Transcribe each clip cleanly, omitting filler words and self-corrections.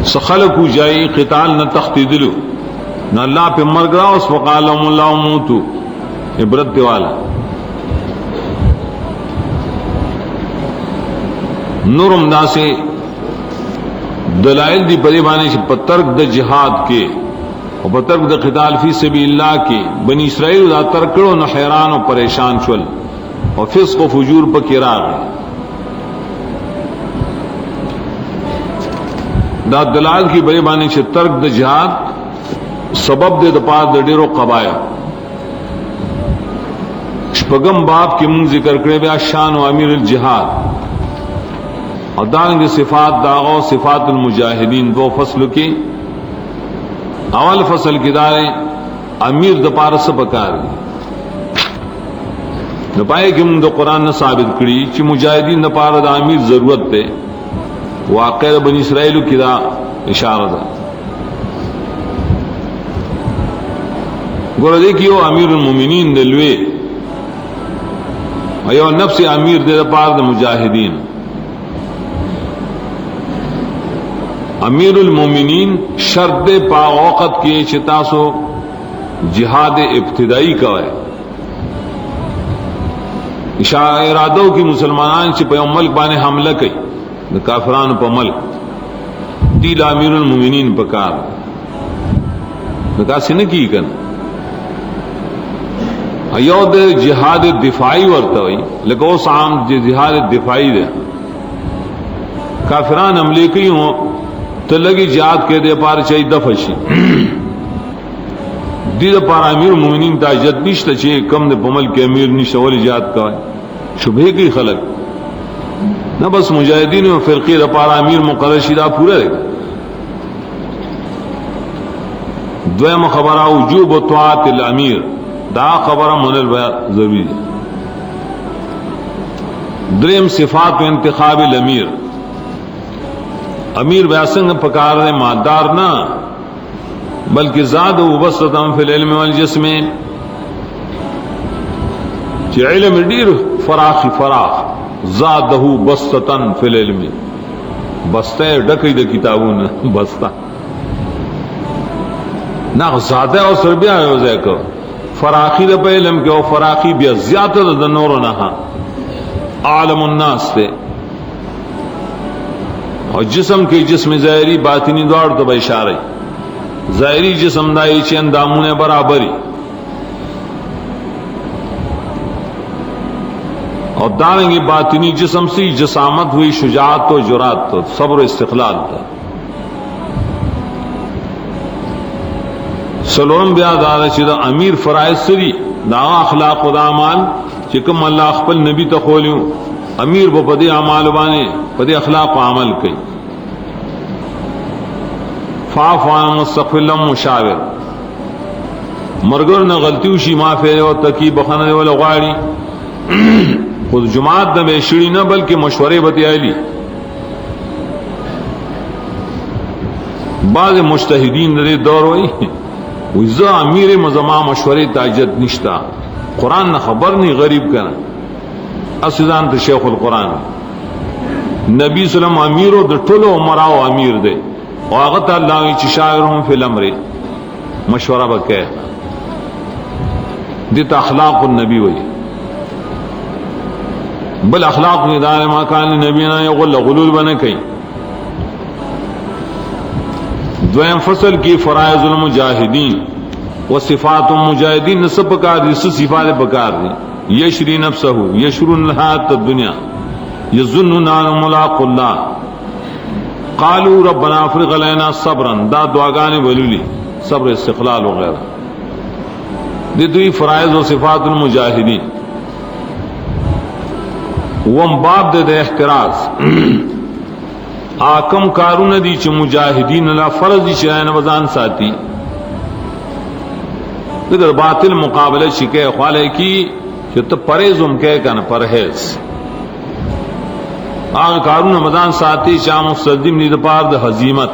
سخلقو جائی قتال نہ تختیدلو نہ اللہ پہ مرگ رہا اس وقالہم اللہ موتو عبرت والا نورم دا سے دلائل دی پریبانے سے پترک دا جہاد کے اور پترک دا قتال فی سبیل اللہ کے بنی اسرائیل دا ترکڑو نہ حیران و پریشان شول اور فسق و فجور پا کرا گئے دا دلال کی بڑے بانے سے ترک دا جہاد سبب دے دپار دا ڈیرو قبائل شپگم باب کی منگ ذکر کرے بیا شان و امیر الجہاد اور دانگ صفات داغو صفات المجاہدین دو فصل کی اول فصل کی دارے امیر دپار سبکار نپائے کہ منگ دا قرآن نہ ثابت کری چی مجاہدین دپار دا امیر ضرورت دے واقع بنی اسرائیل کی دا اشارہ دا گورا دیکھیو امیر المومنین دلوے ایو نفس امیر دے دا پار دا مجاہدین امیر المومنین شرط پا اوقت کے چتاسو جہاد ابتدائی کا ہے ارادوں کی مسلمانان سے پہ ملک بانے حملہ کئی کافران پا ملک دیل امیر المومنین پکار نکاسی نکی کن ایو دے جہاد دفاعی ورتا ہوئی لیکن اس عام جہاد دفاعی دے کافران حملے کئی ہوں تو لگی جہاد کے دے پار چاہی دفشی دید پار امیر المومنین تاجت نیشتا چاہی کم دے پمل کے امیر نیشتا ولی جہاد کا ہے شبہ کی خلق نہ بس مجاہدین و فرقی رپارا امیر مقرر شدہ پورا رہے گا دویم خبرہ وجوب و طاعت الامیر دا خبرہ منل بیا ضروری ہے دریم صفات و انتخاب الامیر امیر بیاسنگ پکار رہے مادار نہ بلکہ زاد و بسطم فی العلم والجسم چی علم دیر فراخی فراخ زادہ بستتن فی العلم بستہ ڈکی دا کتابون بستہ نا زادہ اور سربیہ ہے وزے کو فراخی دا پہ علم کے او فراخی بیا زیادہ دا نور نہا عالم الناس تے اور جسم کے جسم ظاہری باطنی دوڑ تو بے اشارہ ظاہری جسم دائی چین دامون برابری اور دارنگی باطنی جسم سے جسامت ہوئی شجاعت و جرات تو صبر و استقلال تھا سلورم بیا دارا چیدہ امیر فرائض سری دا اخلاق و دا عمال چکم اللہ اخبر نبی تخولیوں امیر با پدی عمال بانے پدی اخلاق و عمل کئی فاف وان مستغفر لهم مشاور مرگر نہ غلطیو شی معافی و تکی بخنہ والا غاڑی خود جماعت نہ بے شڑی نہ بلکہ مشورے بتیالی بعض مجتہدین دے دور ہوئی وزا امیر مزما مشورے تاجت نشتا قرآن نہ خبر نہیں غریب کرنا اسدان تو شیخ القرآن نبی صلی اللہ علیہ وسلم امیر و دٹولو مراو امیر دے واغت اللہ چشاعرہم فی الامر مشورہ بکے دیتا اخلاق النبی ہوئی بل اخلاق ندار ما کان نبینا یغل غلول بنا کئی دویم فصل کی فرائض المجاہدین و صفات المجاہدین نصب بکار دی صفات بکار دی یشری نفسہ یشر الحیات الدنیا یظن نان ملاق اللہ قالوا ربنا افرغ علینا صبرا دا دعاگانے ولیلی صبر استقلال وغیرہ دی دوی فرائض و صفات المجاہدین وم باب دے احتراز آکم کارون دی چھ مجاہدین اللہ فرض دی چرائن وزان ساتی دیگر باطل مقابلہ شکے خوالے کی کہ تو پریزم کہے کنا پرہیز آگ کارون وزان ساتی چاہ مستدیم نید پار دے حزیمت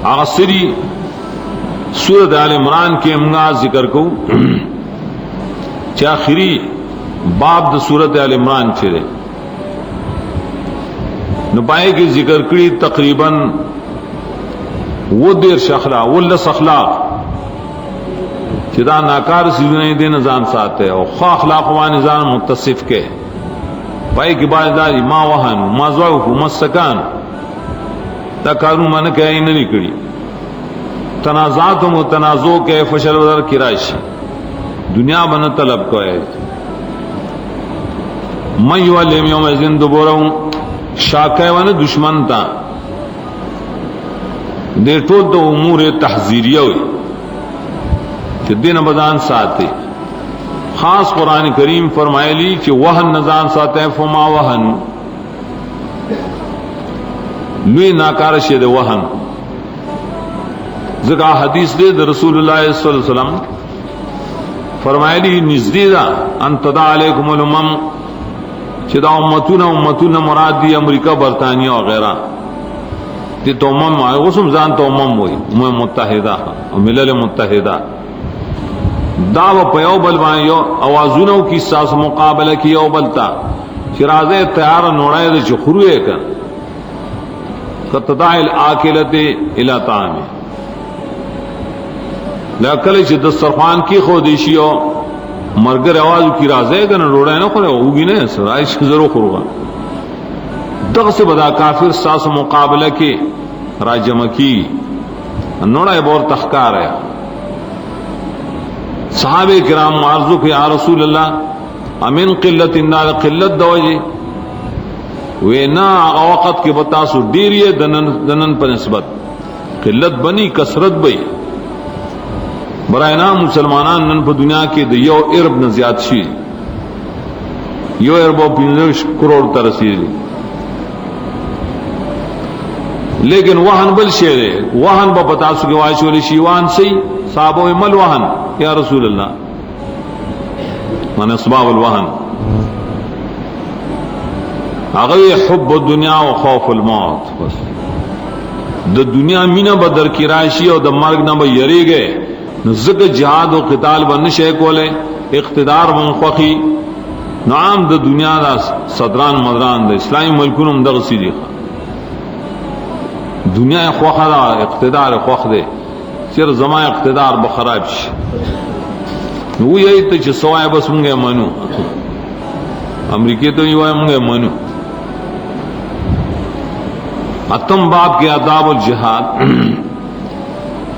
آغسری سورت آل عمران کے امگاز ذکر کو چاہ خری باب د سورت آل عمران چرے نپائے کی ذکر کری تقریباً وہ دیر شخلا وہ لس اخلاق چدا ناکار سیزنے دے نظام ساتھ ہے اور خواہ اخلاق و نظام متصف کے پائے کی باجداری ما وہن ما ضعف ما سکان تا کارو من کہ این نہیں کری تنازعات و تنازع کے فشل ودر کی رائشی دنیا بن طلب کو ہے میں یعلم یوم ازن دبورہوں شاکہ ون دشمن تا دیر ٹول تو امور تحذیریہ ہوئی کہ دین بدان ساتھ خاص قرآن کریم فرمائے لی کہ وہن نظام ساتھ ہے فما وہن لوی ناکار شید وہن ذکا حدیث دے رسول اللہ صلی اللہ علیہ وسلم فرمائے لی نزدیدہ انتدع علیکم الامم چدا امتون مراد دی امریکہ برطانیہ وغیرہ تی تو امم آئے غسم زان تو امم ہوئی امم متحدہ ملل متحدہ دعو پیو بلوان یو اوازونو کی ساس مقابلہ کی یو بلتا شرازے تیار نوڑائے دے چخروئے کن قطداء الاکلت الى طعامی لیکن چھ دسترخوان کی خودیشیو مرگر آوازو کی رازے کن روڑائے نہ خورے ہوگی نہیں سر آئیش ضرور خورگا دغ سے بدا کافر ساس مقابلہ کی راجم کی نوڑائے بور تخکار ہے صحابہ کرام معرضو کہ یا رسول اللہ امین قلت اندار قلت دوجی وینا اوقت کے بتاسو ڈیریے دنن پر نسبت قلت بنی کثرت بئی برائے نام مسلمانان نن پر دنیا کے دیو ارب نزیاد شی یو اربو 15 کروڑ ترسی لیکن وہن بل شیر ہے وہن با بتاسو کے وائشو لی شیوان سی صحابہ مل وہن یا رسول اللہ من اسباب الوہن اغوی حب الدنیا و خوف الموت بس دا دنیا مینا بدر کی رائشی اور دا مرگ نہ با یری گئے ذکر جہاد و قتال بن شے کولے اقتدار بن خوخی نعام دا دنیا دا صدران مدران دا اسلامی ملکون دا غسی دی دنیا خوخ دا اقتدار خوخ دے سر زمان اقتدار بخراب شی وہ یہی تو چھ سوائے بس منگے منو امریکی تو یہ منگے منو اتم باب کے آداب الجہاد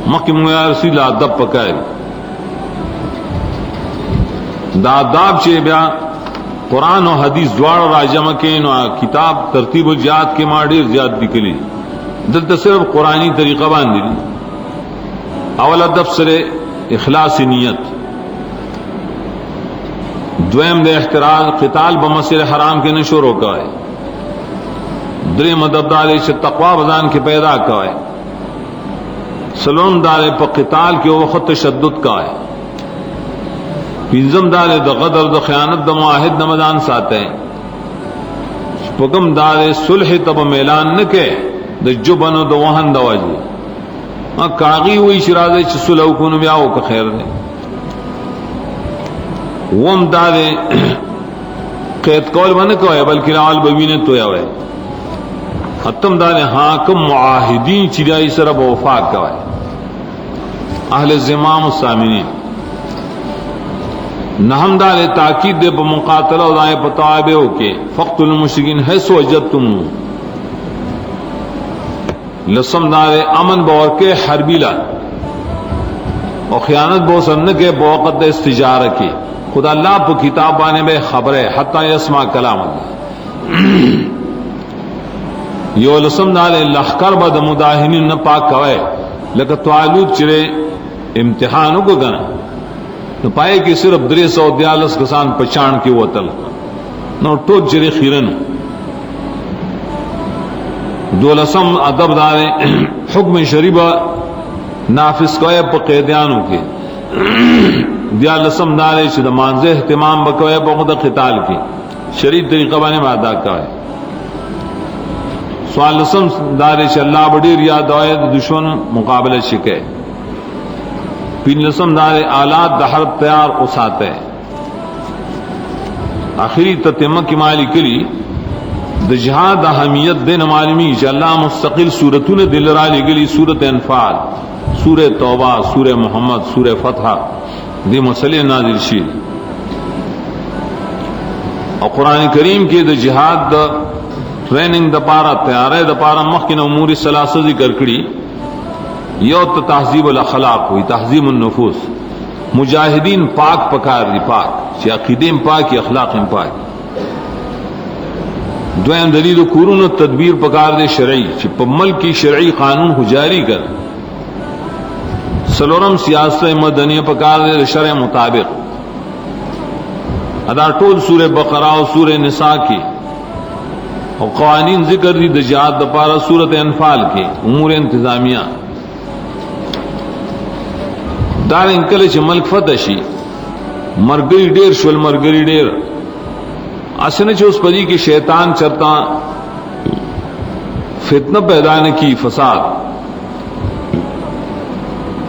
مکی منگے رسول ادب پکائے دا آداب چھ بیا قرآن و حدیث دوار راجم کے نو کتاب ترتیب الجہاد کے ماڑیر زیاد نکلی دلتا صرف قرآنی طریقہ باندھی اول ادب سر اخلاص نیت دویم دے احتراز قتال بمسجد حرام کے نشو روکا ہے درے مدب دالے سے تقوی بزان کے پیدا کا ہے سلون دالے پا قتال کے وقت تشدد کا ہے پینزم دالے دا غدر دا خیانت دا معاہد نمدان ساتے ہیں پکم دالے صلح تب میلان نکے دا جبن و دا وہن دا واجی کاغی ہوئی شرازے چھ صلح کن بیاو کا خیر دے وم دارے قید قول بنا کوئے بلکہ لعال بوینے تویا ہوئے ختم دارے حاکم معاہدین چریائی سرب وفاق کوئے اہل زمام السامنین نہم دارے تاکید دے بمقاتلہ و دائے پتوابے ہو کے فقت المشرکین حیث وجدتم لسم دارے امن بورکے حربیلا اور خیانت بوسن کے بوقت استجارہ کی خدا اللہ پا کتاب بانے میں خبر ہے حتی یسمع کلام اللہ یو لسم دارے لخکر با دا مداہنین نپاک کوئے لکہ توالود چرے امتحانوں کو گنا نو پائے کہ صرف 342 کسان پچان کی وطل نو ٹوٹ چرے خیرن دو لسم ادب دارے حکم شریبہ نافذ کوئے پا قیدیانوں کے دیا لسم دارے چھ دا مانزے اہتمام بکوئے پا خود قتال کی شریف طریقہ بانے میں ادا کوئے سوال لسم دارے چھ اللہ بڑیر یاد ہوئے دشمن مقابلہ شکے پین لسم دارے آلات دا حرب تیار اساتے آخری تتمہ کی مالی کلی د جہاد اہمیت دین معلومی چې اللہ مستقل سورتونه دل را لګلی، سورۃ انفال، سورہ توبہ، سورہ محمد، سورہ فتح دی مسئلے نازل شي. اور قرآن کریم کې د جہاد د ټریننګ د پاره، تیارې د پاره مخکې امور ثلاثه ذکر کړي. یو ته تهذیب الاخلاق وي، تهذیب النفوس. مجاہدین پاک پکار دی، پاک چې عقیدې پاک، اخلاق پاک. دویم دلیل کورونو تدبیر پکار دے شرعی چې په ملک کی شرعی قانون کو جاری کر. سلورم سیاست مدنی پکار دے شرع مطابق. ادا ټول سورہ بقرہ او سورہ نساء کی اور قوانین ذکر دی د جہاد د پارا سورۃ انفال کی امور انتظامیہ. دار انکل چې ملک فتح شي، مرګری ډیر شول، مرګری ډیر اسنه چې اوس پدی کې شیطان چرتا فتنه پیدا نه کی، فساد.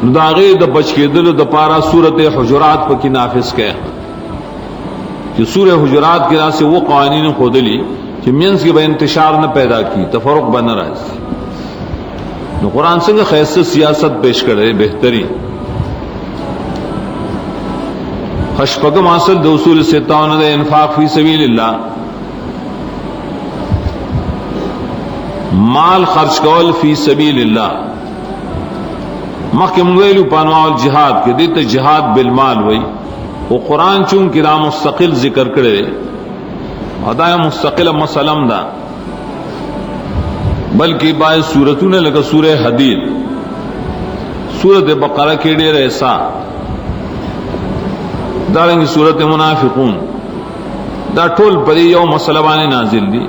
نو داغه د بچ کېدل د پارا سورۃ حجرات پکې نافذ کړه چې سورہ حجرات کې راسه وہ قوانین خودلی چې مینس کې به انتشار نه پیدا کی، تفرق بن راځي. نو قرآن څنګه خیسته سیاست پیش کړي بهترین. خشپگم حاصل دو اصول 57 دے انفاق فی سبیل اللہ، مال خرچ کول فی سبیل اللہ. مخکم ویلو پانواع الجہاد کے دیتا جہاد بالمال وی، وہ قرآن چون کی دا مستقل ذکر کرے، ادا مستقل مسلم دا، بلکہ باعث سورتوں نے لگا سورہ حدید، سورۃ بقرہ کے ڈیر ایسا دارنگی سورت منافقون، دا ټول پدې یو مسله باندې نازل دي.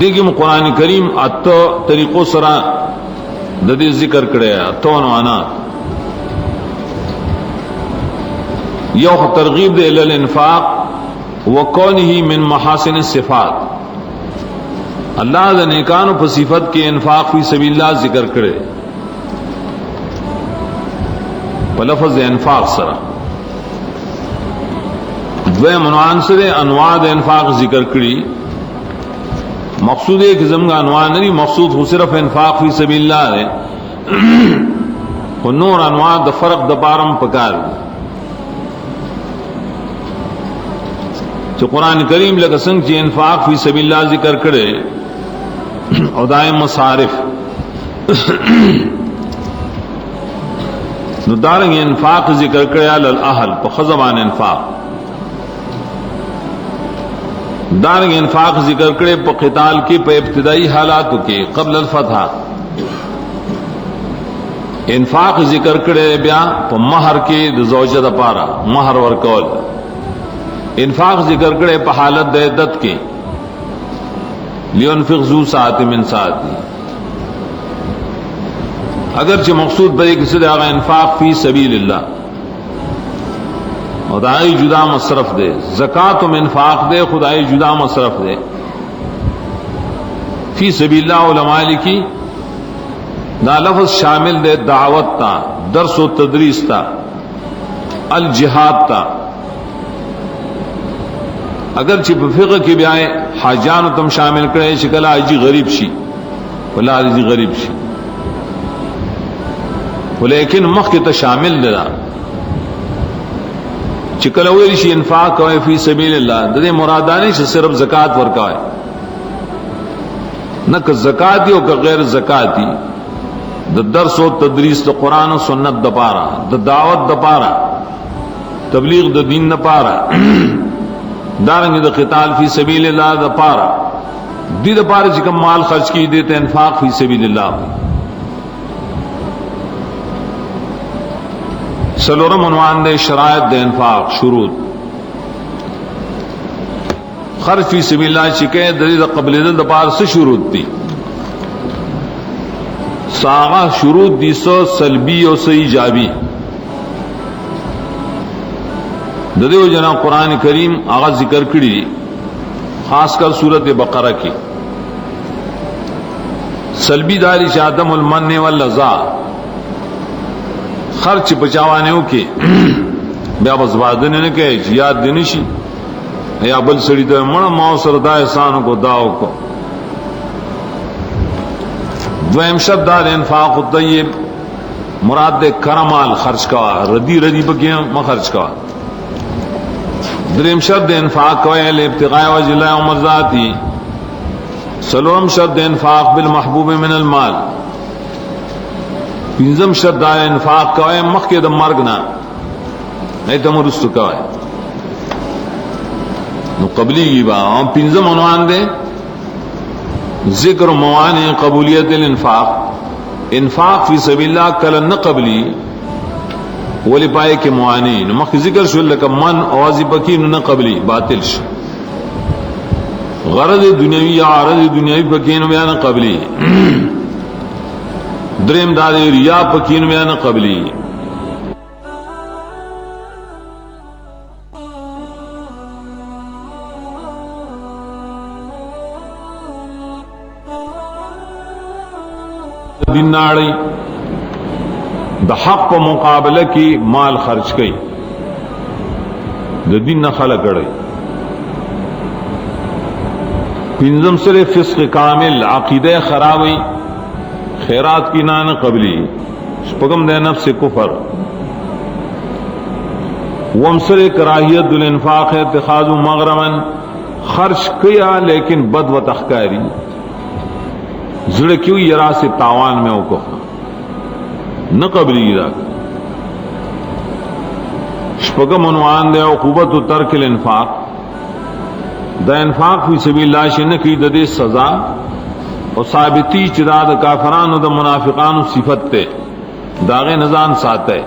دیګم قرآن کریم اته طریقو سره د دې ذکر کړی، اته عنوانات. یو ترغیب دی ال الانفاق وکونه من محاسن الصفات. اللہ د نیکانو په صفت کې انفاق فی سبیل اللہ ذکر کړی لفظ انفاق سرا. دویم عنوان سے انواع د انفاق ذکر کړي. مقصود ہے کہ زمگا انواع نہیں، مقصود ہو صرف انفاق فی سبیل اللہ ہے. نور انواع د فرق د بارم پکار جو قرآن کریم لگا سنگ چی انفاق فی سبیل اللہ ذکر کرے اور دائم مصارف نو دارنگ انفاق ذکر کرے علی الاہل پا خزبان انفاق. دارنگ انفاق ذکر کرے پا قتال کی پا ابتدائی حالاتو کی قبل الفتح. انفاق ذکر کرے بیا پا مہر کی زوجہ دا پارا مہر ورکول. انفاق ذکر کرے پا حالت دا عدت کی لینفق ذو ساعت من ساعتی. اگرچہ مقصود بڑے کسی دے آگا انفاق فی سبیل اللہ خدائی جدا مصرف دے. زکاة تم انفاق دے خدائی جدا مصرف دے. فی سبیل اللہ علماء لکی دا لفظ شامل دے دعوت تا، درس و تدریس تا، الجہاد تا. اگرچہ فقہ کی بیائے حاجان تم شامل کرے شکل آجی غریب شی ولا آجی غریب شی، لیکن مخ کے تو شامل دلا چکل اویل شی انفاق کوئے فی سبیل اللہ دے مرادانی سے صرف زکاة ورکائے نہ کہ زکاتی ہو کہ غیر زکاتی. دا درس و تدریس دا قرآن و سنت دا پارا، دا دعوت دا پارا، تبلیغ دا دین دا پارا، دارنگی دا قتال فی سبیل اللہ دا پارا. دی دا پارا چکم مال خرچ کی دیتے انفاق فی سبیل اللہ. سلورم عنوان دے شرائط دے انفاق شروط. خرچ فی سبیل اللہ چکے دلیل قبل دل دپار سے شروط دی. ساغا شروط دی سو سلبی اور سے ایجابی. ددیو جنا قرآن کریم آغاز ذکر کری خاص کر سورت بقرہ کی. سلبی داری چادم المن واللذا خرچ بچاوانے کے بیا بس بادن نے کہ یاد دینشی یا بل سڑی تو مڑ ماؤ سر دا احسان کو داو کو. دویم شب دار انفاق الطیب مراد دے کرمال خرچ کوا ردی ردی بکیاں مخرچ کوا. دریم شب دے انفاق کوئے ابتغاء وجہ اللہ ومرضاتی. سلورم شب دے انفاق بالمحبوب من المال. پنجم شب دار انفاق کوئے مخ کے دم مرگنا نہیں تو مرست کوئے نو قبلی کی با. ہم پنجم عنوان دے ذکر موانع قبولیت الانفاق. انفاق فی سبیل اللہ کل نہ قبلی ولی پائے کے موانع مخ ذکر شو لکا من اوازی پکی نہ قبلی باطل شو. غرض دنیاوی یا عرض دنیاوی پکی نہ بیان قبلی. دریم دار ریا پکی نہ بیان قبلی. دین ناڑی دا حق پا مقابلہ کی مال خرچ کئی دا دین نہ خلق کڑی. پنجم سر فسق کامل عقیدہ خرابی خیرات کی نان قبلی. شپگم دے نفس کفر. ومسر کراہیت الانفاق اتخاذ مغرمن خرچ کیا لیکن بد و تخکاری زڑ کیوں یرا سے تاوان میں او کو نہ قبلی راک. شپگم عنوان دے عقوبت و ترک الانفاق. دا انفاق فی سبیل اللہ شنکی دا دے سزا اور ثابتی چدا دا کافران و دا منافقان و صفت تے داغے نظام ساتے.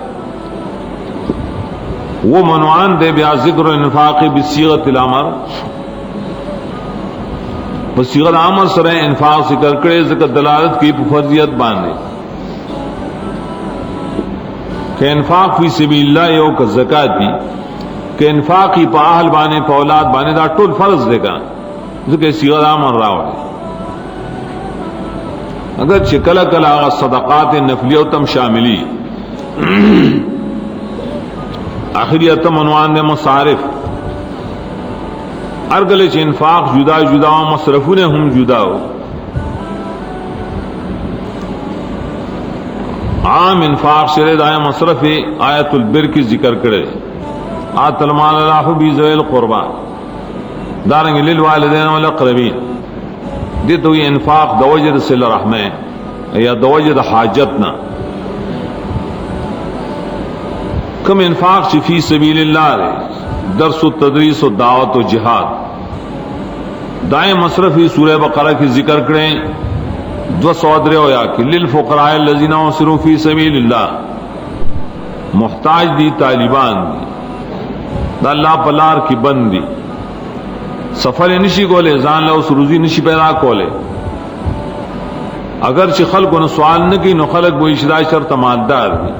وہ عنوان دے بیا ذکر انفاق بصیغت الامر. بصیغت عامر سر انفاق ذکر کرے ذکر دلالت کی فرضیت باندھے کہ انفاق فی سبیل اللہ یو کا زکات دی کہ انفاق کی پا اہل بانے پا اولاد بانے دا ٹول فرض دے گا ذکر صیغت عامر راوڑے. اگر چکل کلا آغا صدقات نفلیہ تم شاملی. آخری اتم عنوان دے مصارف. ارگل چ انفاق جدا جدا و مصرفون ہم جدا ہو. عام انفاق شرد آیا مصرف آیت البر کی ذکر کرے. آت المال اللہ بی ذوی القربا دارنگ للوالدین والاقربین. دی تو یہ انفاق دوجد صل رحمہ یا دوجد حاجتنا. کم انفاق چی فی سبیل اللہ رے درس و تدریس و دعوت و جہاد. دائیں مصرفی سورہ بقرہ کی ذکر کریں 200 یا کہ للفقراء الذین احصروا فی سبیل اللہ. محتاج دی طالبان دی دا اللہ پلار کی بندی سفر نشی کولے زان لو سروزی نشی پیدا کولے. اگر چی خلق نے سوال نہ کی نو خلق وہ اشراء شرط ماددار دی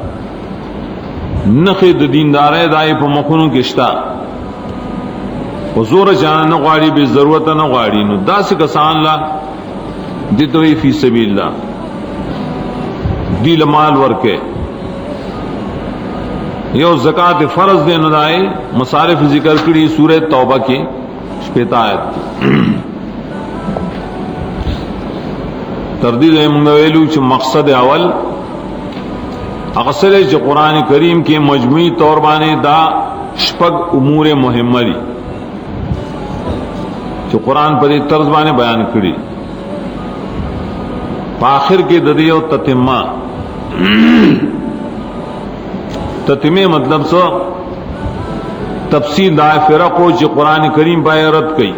نخید دیندارے دائی پا مخونوں کشتا حضور جانا نغواری بے ضرورت نغواری نو دا سی کسان لا دیتوئی فی سبیل اللہ دیل مال ورکے. یو زکاة فرض دے ندائی مصارف ذکر کری سورہ توبہ کی شپیتا آیت تردید منگویلو چھ مقصد اول اقصر چھ قرآن کریم کے مجموعی طور بانے دا شپگ امور مہمری چھ قرآن پر طرز بانے بیان کری. پاخر کے ددیو تتمہ تتمہ مطلب سو تفصیل دا فرقو چھ قرآن کریم پائے رد کئی.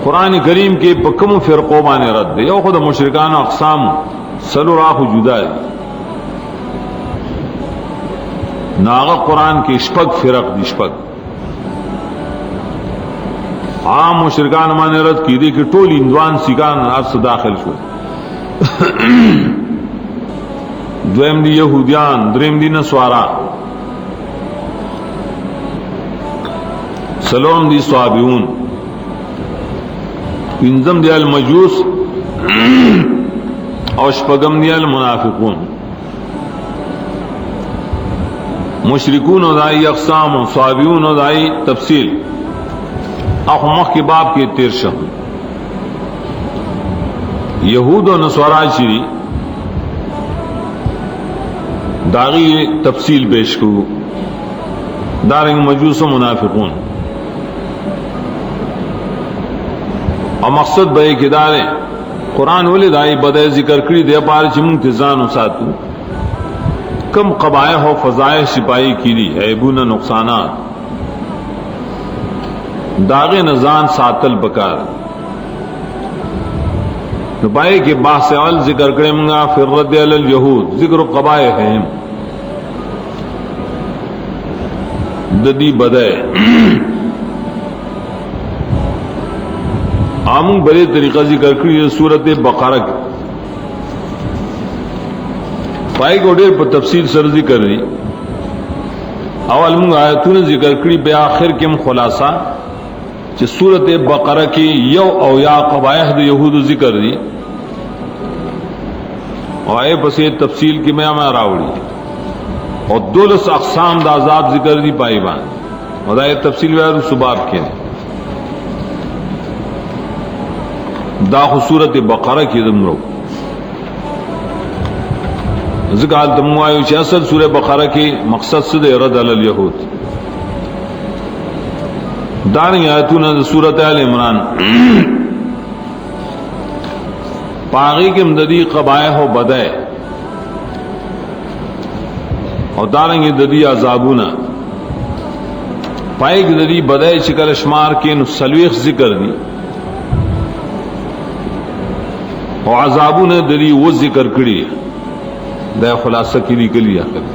قرآن کریم کے پکم فرقو بانے رد دے یو خود مشرکان اقسام سلو راہ جدا ہے. ناغا قرآن کے شپگ فرق دی شپگ عام مشرکان مانے رد کی دی کہ ٹول اندوان سکان عرص داخل شو. دویم دی یہودیان دریم دی نسوارا سلام دی صحابیون پنزم دی المجوس اور شپگم دی المنافقون. مشرکون و دائی اقسام و صابیون و دائی تفصیل اخمخ کی باب کی تیرشم یہود و نصارا چری داغی تفصیل پیش کو دارنگ مجوس و منافقون اور مقصد بے کہ دارے قرآن والے دائی بدے ذکر کری دے پار چمن تزان و ساتو کم قبائح و فضائح سپاہی کی دی عیبون نقصانات داغ نزان ساتل بکار نپائے کہ بحث اول ذکر کرے منگا پھر رد علی الیہود ذکر قبائح ہیں ددی بدے آمون بڑے طریقہ ذکر کری صورت بقرہ کی پائی کو ڈیر پر تفصیل سر ذکر رہی اول منگ آیتون ذکر کری بے آخر کم خلاصہ چی صورت بقرہ کی یو او یا قبائح دا یہود ذکر دی اور آئے پس یہ تفصیل کی میں راوڑی اور دولس اقسام دا عذاب ذکر دی پائی بان اور آئے تفصیل ویار سباب کے دا صورت بقرہ کی دمرو ذکر تموائیو چی اصل سورہ بقرہ کی مقصد سے دے رد علی الیہود دارنگ آیتون سورت آل عمران پاغی کے مددی قبائح و بدائے اور دارنگ ددی عذابون پائے کی ددی بدائے چکل اشمار کے نسلویخ ذکر دی اور عذابون ددی وہ ذکر کری دے خلاصہ کی دی کلی آخر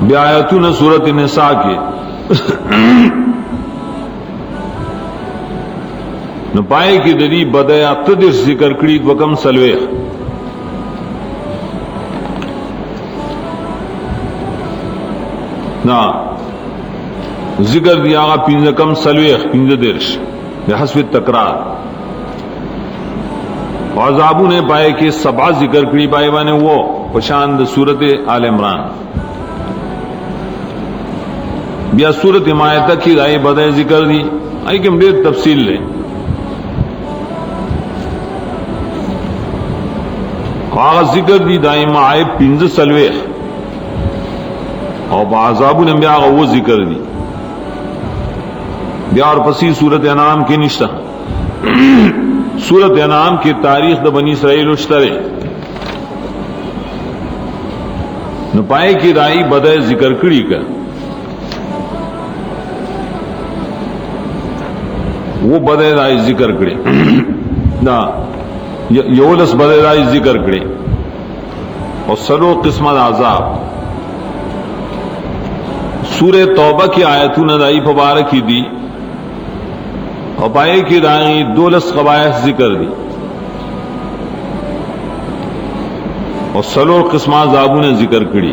بے آیتون سورت نساء کے نپائے کی ددی بدیا تدس ذکر کری وکم سلویخ نا ذکر دیا آغا پینزکم سلویخ پینز درش بحسب تکرار عذابوں نے پائے کہ سبع ذکر کری پائے بانے وہ پشاند صورت آل عمران بیا صورت مائدہ کی رائے بدائے ذکر دی آئی کہ ہم دیر تفصیل لیں کاغذ ذکر دی دائم آئے پینز سلویخ اور بعذابوں نے بیا وہ ذکر دی بیا اور پسی صورت انعام کی نشتہ سورت انعام کی تاریخ دا بنی اسرائیل اشترے نپائے کی رائی بدائے ذکر کری کا وہ بدائے رائی ذکر کرے نا یولس بدائے رائی ذکر کرے اور سلو قسمت عذاب سورہ توبہ کی آیتون رائی پبارک کی دی اور پائے کی رائی دولس قبائح ذکر دی اور سلو قسمہ زابوں نے ذکر کری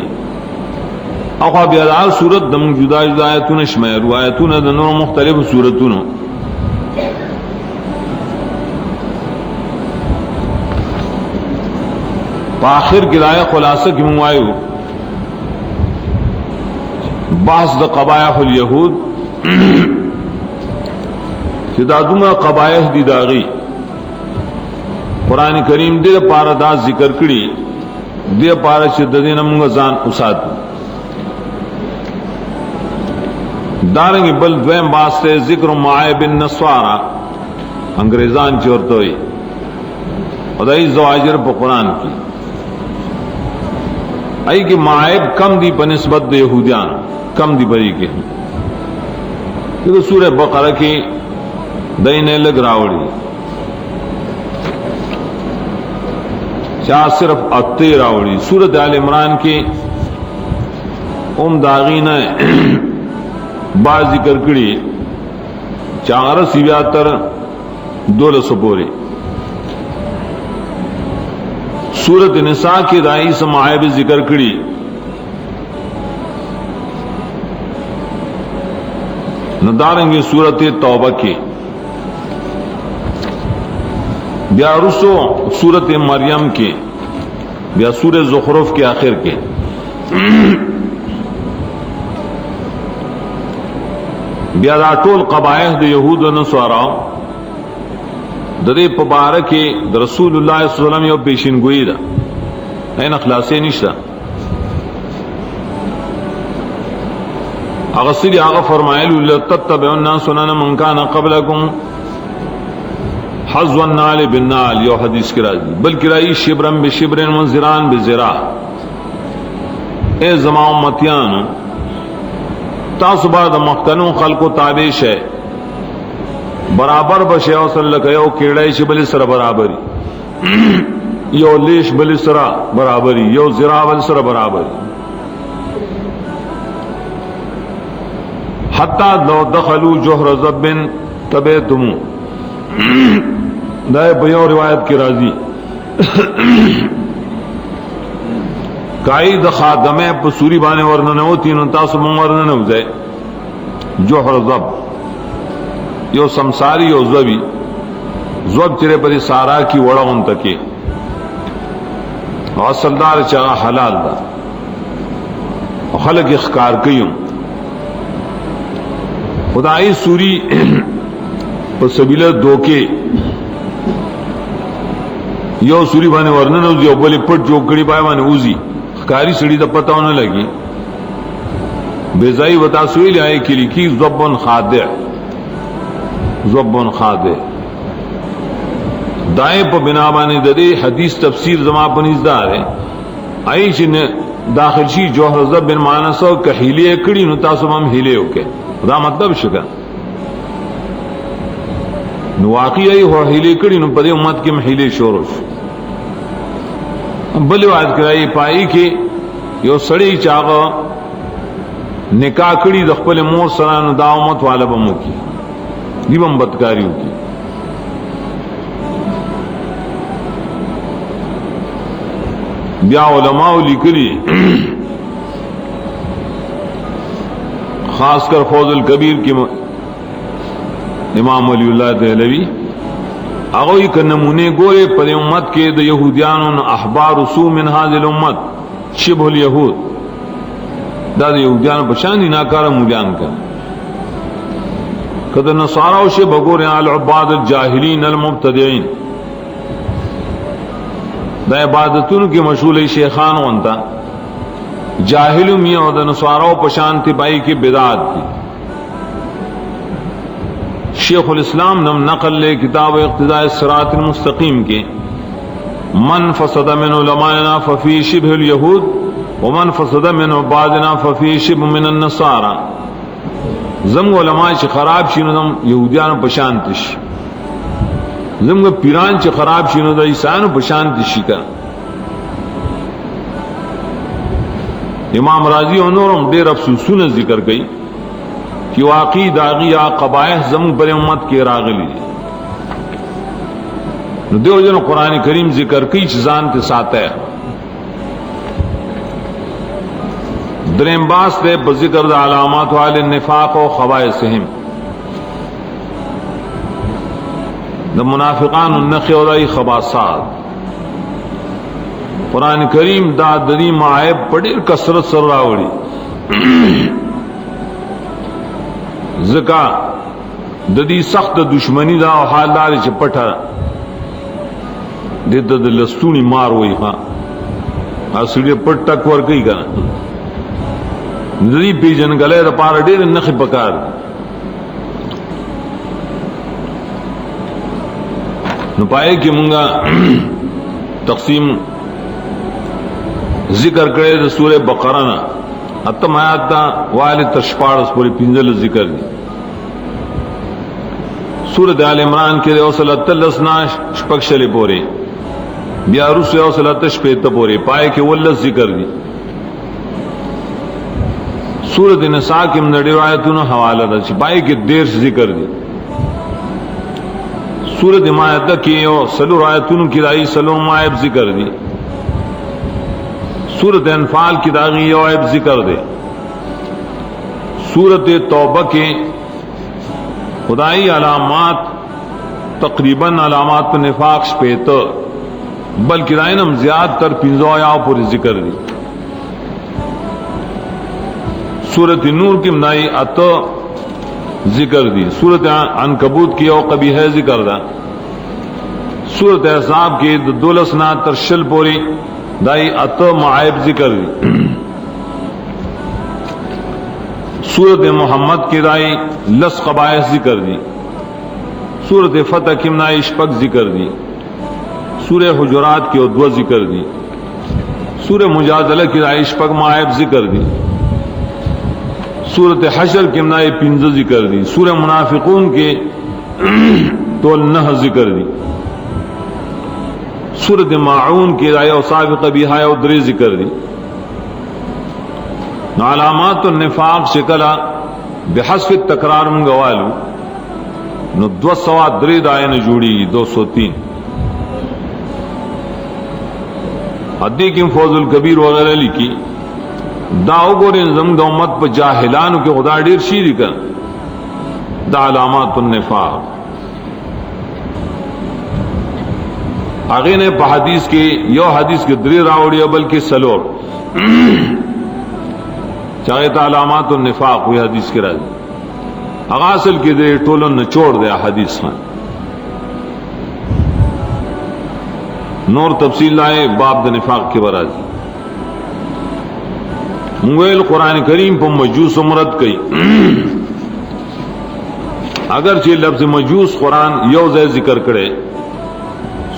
اور بیادار صورت دم جدا جدا آیتون شمیر آیتون دنوں مختلف صورتوں پاخر کی رائے خلاصہ کی منگوائیو بحث دا قبائح الیہود دادوما قبائح دی داغی قرآن کریم دے پارا دا ذکر کری دے پارا شددین منگا زان اساد دارنگی بل دویم باستے ذکر معائب النصارى انگریزان چورتوئی اور دائی زواجر پا قرآن کی ای کہ معائب کم دی بنسبت دے یہودیان کم دی بری کے کیونکہ سورہ بقرہ کی دائنے لگ راوڑی چاہ صرف اتے راوڑی سورت آل عمران کی داغین بعض ذکر کری چاہ رسیویاتر دول سپوری سورت نساء کی دائی سمائب ذکر کری ندارنگی سورت توبہ کی بیا رسو سورت مریم کے بیا سورہ زخرف کے آخر کے بیا دا ټول قبایح د یهود او نصارا د دې په باره کې د رسول الله صلی الله علیه وسلم یو پیشنګوئی ده، عین اخلاصې نشته. هغه سړي هغه فرمایلو لتتبعن سنن من کان قبلکم حظوا النال بالنال، یو حدیث کې راځي، بلکې راځي شبرن بشبرن وزران بزرا. اے زما امتیان تاسو به د مختنو خلقو تابع شئ، برابر بشئ او صلی الله یو کیړای شي بل سره برابرۍ، یو لیش بل سره برابرۍ، یو زرا بل سره برابرۍ. حتی لو دخلوا جوهر ذب تبعتم، دا په یو روایت کې راځي قائد خادمه په سوري باندې ورننه وتی نو تاسو مونږ ورننه وځي. جوهر ذب یو سمساری یو زوی زوب چرے پر سارا کی وڑا ان تکے اصلدار چاہا حلال دا خلق اخکار کیوں خدای سوری پر سبیل دوکے یو سوری بانے ورنن اوزی او بلی پٹ جوکڑی پائے بانے اوزی خکاری سڑی دا پتہ ہونے لگی بیزائی وطا سویل آئے کلی کی زبن خادع، زبن خادع دائیں پا بنا بانے دے حدیث تفسیر زمان پنیز دار ہے آئی چن داخل شی جوہر زب بن مانسو کہ ہیلے کڑی نو تاسو مم ہیلے ہوکے دا مطلب شکا نو واقعی آئی ہو ہیلے کڑی نو پدے امت کے محیلے شورش. بلی وعد کرائی پائی کہ یو سڑی چاگا نکاح کڑی دخپل مور سرانو دا امت والا بمو کی دیبم بدکاریوں کی. بیا علماء لکلی خاص کر فوز الکبیر کی امام ولی اللہ دہلوی اگوی کا نمونے گورے پر امت کے دا یہودیان احبار سو من هذه الامت شبه الیہود دا یہودیان پشانی ناکارا مولیان کر کدر نصاراو شے بگورے العباد الجاہلین المبتدعین دا عبادتون کی مشغول شیخان وانتا جاہلو میاں دا نصاراو پشانتی بائی کی بدعات کی. شیخ الاسلام نم نقل لے کتاب اقتداء الصراط المستقیم کے من فسد من علمائنا ففی شبہ الیہود ومن فسد من عبادنا ففی شبہ من النصارى. زم علماء چی خراب شینو دم یہودیان پشانتش، زم پیران چی خراب شینو دا عیسیانو پشانتشی کا. امام راضی و نورم دیر افسوسون ذکر گئی کہ واقعی داغی قبائح زم پر امت کے راغلی دیو جن قرآن کریم ذکر کی چیزان کے ساتھ ہے. دریم باس دے بذکر دا علامات والے نفاق و خبائثہم دا منافقان النخ و دائی خباثات. قرآن کریم دا دری معائب پڑیر کسرت سر راوڑی زکا ددی سخت دشمنی دا و حالدار چپٹا دیتا دا لستونی مار ہوئی خواہ اسوڑی پٹ تک ورکی کنا ددی پی جن گلے دا پارا دیر نخی پکار نو پائے کہ منگا تقسیم ذکر کرے دا سورہ بقرہ نا اتم آیات تا والی تشپارس پوری پینزل ذکر دی. سورۃ آل عمران کے دے اوصلت تلسنا شپکشلی پوری بیا روس اوصلت شپیت پوری پائے کہ ولس ذکر دی. سورۃ نساء کی مندڑی آیتون حوالہ دا چی پائے کہ دیر ذکر دی. سورۃ مائدہ کی سلو آیتون کی دائی سلو مائب ذکر دی. سورۃ انفال کی داغی یو عیب ذکر دے. سورۃ توبہ کے خدائی علامات تقریباً علامات پر نفاق شپیت بلکہ دائنم زیاد تر پنزو یا پوری ذکر دی. سورت نور کی منائی اتو ذکر دی، سورت عنکبوت کی او قبیحہ ذکر دا، سورت احزاب کی دولسنا ترشل پوری دائی اتو معائب ذکر دی، سورت محمد کی دائی لس قبائح ذکر دی، سورت فتح کی منائی شپک ذکر دی، سورہ حجرات کی ادو ذکر دی، سورہ مجادلہ کی دائی شپک معائب ذکر دی، سورت حشر کی منائی پنز ذکر دی، سورہ منافقون کے تول نہ ذکر دی، سورت معون کی دائی اوصاف قبیحہ او دری ذکر دی، علامات النفاق شکلا بحسب التکرار منگوالو نو 203 دائن جوڑی 203 حدی کی فوز الکبیر وغیرہ لکھی داو گورین زمگ دا امت پا جاہلانو کے خدا دیر شیری کن دا علامات النفاق آگے نے پا حدیث کے یو حدیث کے دری راوڑی بلکہ سلور چاہے تا علامات النفاق ہوئی حدیث کے راضی اغاصل کی دے ٹولن نچوڑ دیا حدیث خان نور تفصیل لائے باب دا نفاق کے برازی منگویل قرآن کریم پا مجوس مرد کئی اگرچہ لفظ مجوس قرآن یو زی ذکر کرے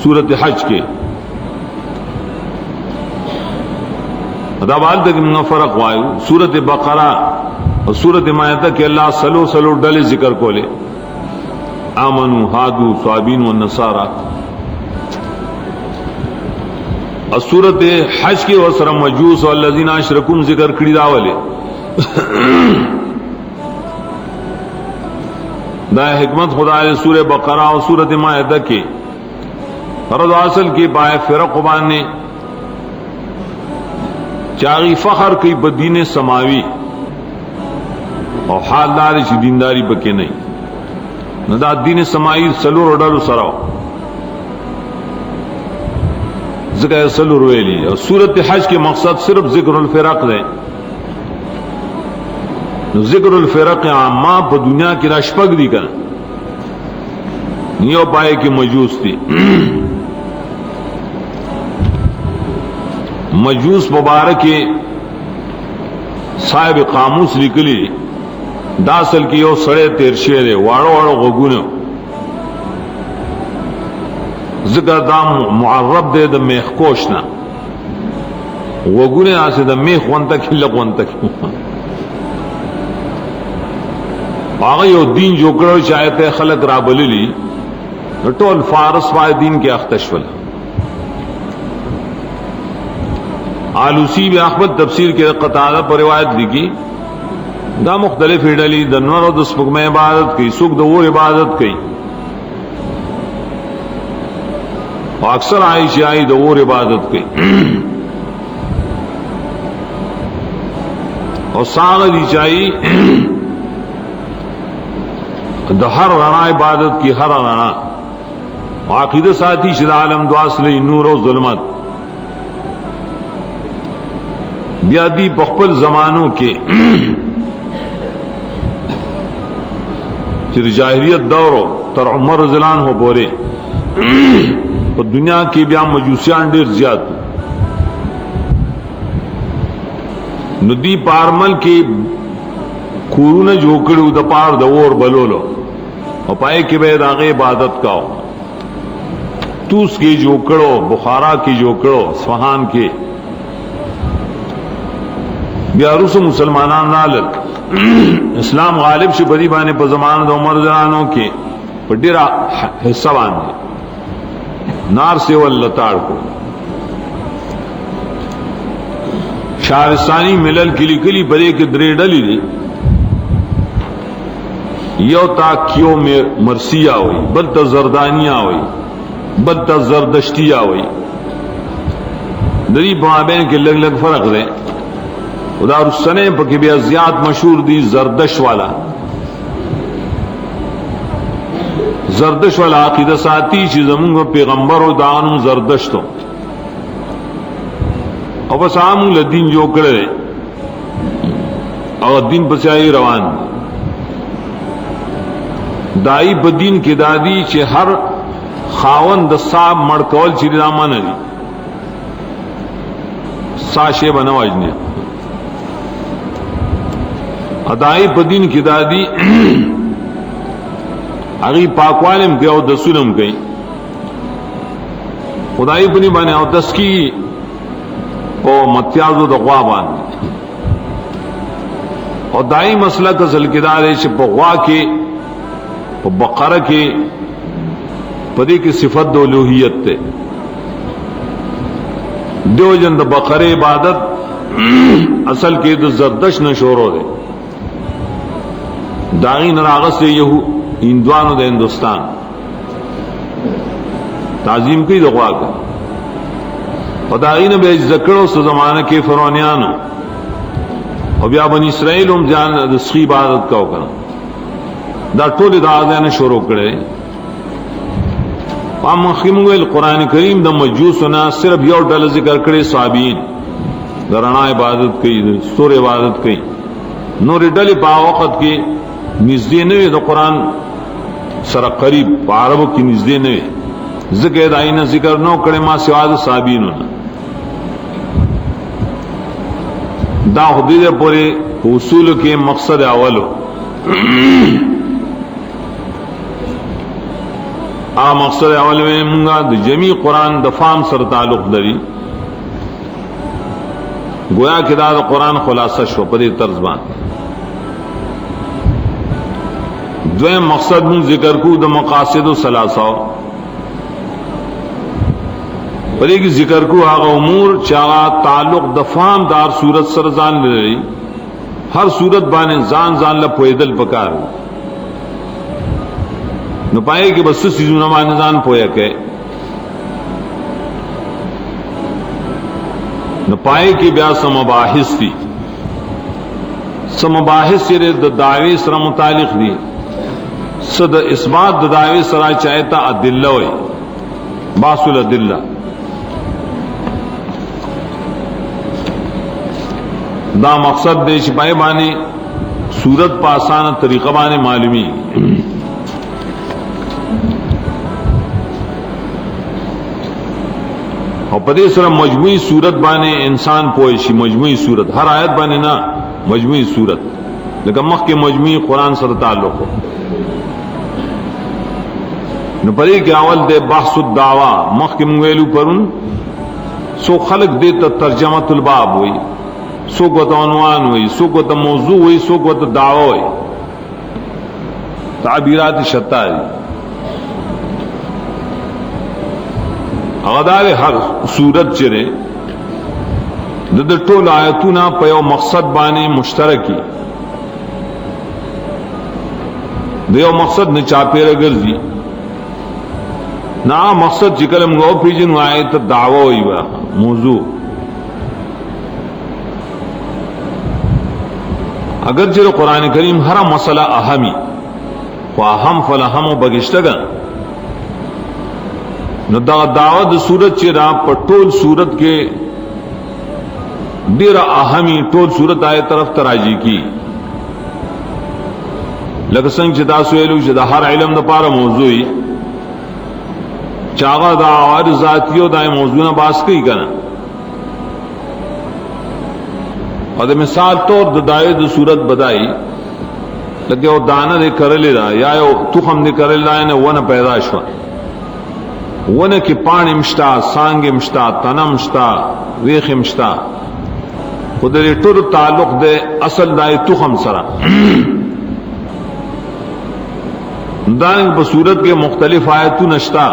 سورت حج کے ادابال تک منگا فرق وائیو سورت بقرہ اور سورت مائدہ کے اللہ سلو ڈلے ذکر کو لے آمنو ہادو صابین و نصارہ اور سورت حج کے وسر مجوس والذین اشرکم ذکر کری داولے دا حکمت خدا نے سورہ بقرہ اور سورت مائدہ کے فرض اصل کی بائے فرق بانے چاغی فخر کی بدین سماوی اور حالداری چی دینداری بکے نہیں ندا دین سماوی سلور ڈالو سراؤ ذکر سلور ویلی اور سورت حج کے مقصد صرف ذکر الفرق دے ذکر الفرق عامہ پا دنیا کی راشپک دی کنا نیو پائے کی مجوس تھی مجوس مبارک صاحب قاموس لکلی داسل کی یو سڑے تیر شیرے واڑو غگونو ذکر دام معرب دے دا میخ کوشنا غگونے آسے دا میخ ونتک لگ ونتک آگا یو دین جو کرو چاہتے خلق رابلی لی ٹول فارس پائے دین کے اختشول آلوسی بھی احمد تفسیر کے قطادہ پر روایت لکھی دا مختلف ڈلی دا نور و دسپک میں عبادت کی سکھ دا وہ عبادت کی اور اکثر عائشہ آئی دا وہ عبادت کی اور ساغ دی چاہی دا ہر رنا عبادت کی ہر رنا عقیدہ ساتھی شد عالم دواسلی نور و ظلمت بیادی بخبل زمانوں کے پھر جاہریت دورو تر عمر رضلان ہو بورے تو دنیا کی بیا مجوسیان دیر زیاد ندی پارمل کی کورون جوکڑو دا پار دور بلولو اور پائے کہ بید آگے عبادت کاؤ توس کی جوکڑو بخارا کی جوکڑو سوہان کے بیاروس مسلمانان نالل اسلام غالب شی بدی بانے پا زمان دا عمر زنانوں کے پا ڈیرا حصہ باندے نار سے واللتاڑ کو شارستانی ملل کلی کلی برے کے درے ڈلی دی یو تا کیو مرسیہ ہوئی بل تا زردانیہ ہوئی بل تا زردشتیہ ہوئی دری بابین کے لگ لگ فرق دیں ادار السنے پکی بیا زیاد مشہور دی زردش والا زردش والا عقیدہ ساتی چی زمونگا پیغمبر و دانم زردشتو اور بس آمون لدین جو کرے اور دین پسیائی روان دی دائی بدین کی دادی چھ ہر خاون د صاحب مڑکول چھ رامان دی ساشے بنواجنے ادائی بدین کی دادی اگی پاکوالم کے او دسولم گئی خدائی بنی بانے او دس کی او متیازو دغوا باندی اور دائی مسئلہ کا ذلکدار ہے چھ بغوا کے بقرہ کے پدی کی صفت دو الوہیت تے دیو جن دا بقرہ عبادت اصل کے دو زردش نشورو دے داغی نراغت سے یہو ہندوانو دے ہندوستان تعظیم کی دغوا کا اور داغی نے بے ذکروں سے زمانہ کے فرعونیانو اور بیا بنی اسرائیل ہم جان دسخی عبادت کا ہوگا دا ٹولی دا آزین شروع کرے وہاں مخیمویل قرآن کریم دا مجوسنا صرف یو ڈل ذکر کرے صحابین دا رنا عبادت کی سور عبادت کی نور ڈلی پا وقت کی نزدی نوی دا قرآن سر قریب پا عربو کی نزدی نوی ذکر دائینا ذکر نو کرے ما سواد صحابین ہونا دا حدید پورے اصول کے مقصد اولو مقصد اول میں منگا دا جمی قرآن دا فام سر تعلق دری گویا کہ دا قرآن خلاصہ شو پدی طرزبان دویم مقصد من ذکر کو دا مقاصد و سلاسہ پدی کی ذکر کو آغا امور چاہا تعلق دا فام دار صورت سر زان لری ہر صورت بانے زان زان لپویدل پکار نو پائے کہ بس سیزو نمان نظان پویا کہ نو پائے کہ بیا سمباحث دی سمباحث سرے دا دعوی سر متعلق دی صد اثبات دا دعوی سر چاہتا ادلہ ہوئی باسل ادلہ دا مقصد دے شپائے بانے صورت پاسان طریقہ بانے معلومی اور پدے سر مجموعی صورت بانے انسان پوئشی مجموعی صورت ہر آیت بانے نا مجموعی صورت لیکن مخ کے مجموعی قرآن سر تعلق ہو نو پدے کے اول دے بحث الدعوی مخ کے منگویلو پرن سو خلق دے تا ترجمت الباب ہوئی سو کو تا عنوان ہوئی سو کو تا موضوع ہوئی سو کو تا دعوی ہوئی تعبیرات شتہ اغدار ہر صورت چرے دا ٹول آیتونا پیو مقصد بانے مشترکی دیو مقصد نے چاپیر گرزی نا مقصد چکلم گو پیجن آیت دعوی ہوئی با موضوع اگر چرے قرآن کریم ہر مسئلہ اہمی و اہم فلہم و بگشتگا نو دا دعوت صورت چرا پر ٹول صورت کے دیر اہمی ٹول صورت آئے طرف تراجی کی لکسنگ چتا سویلو چدا ہر علم دا پارا موضوعی چاگا دا آوار ذاتیو دا موضوع باس کی کنا اور دا مثال طور دا دائے دا صورت بدائی لکہ وہ دانا دے کرلی دا یا تخم دے کرلی دا یعنی ون پیدا شوا ون کی پانی مشتا سانگ مشتا تنا مشتا ویخ مشتا خود دے ٹر تعلق دے اصل دائے تخم سرا دانگ بصورت کے مختلف آیتو نشتا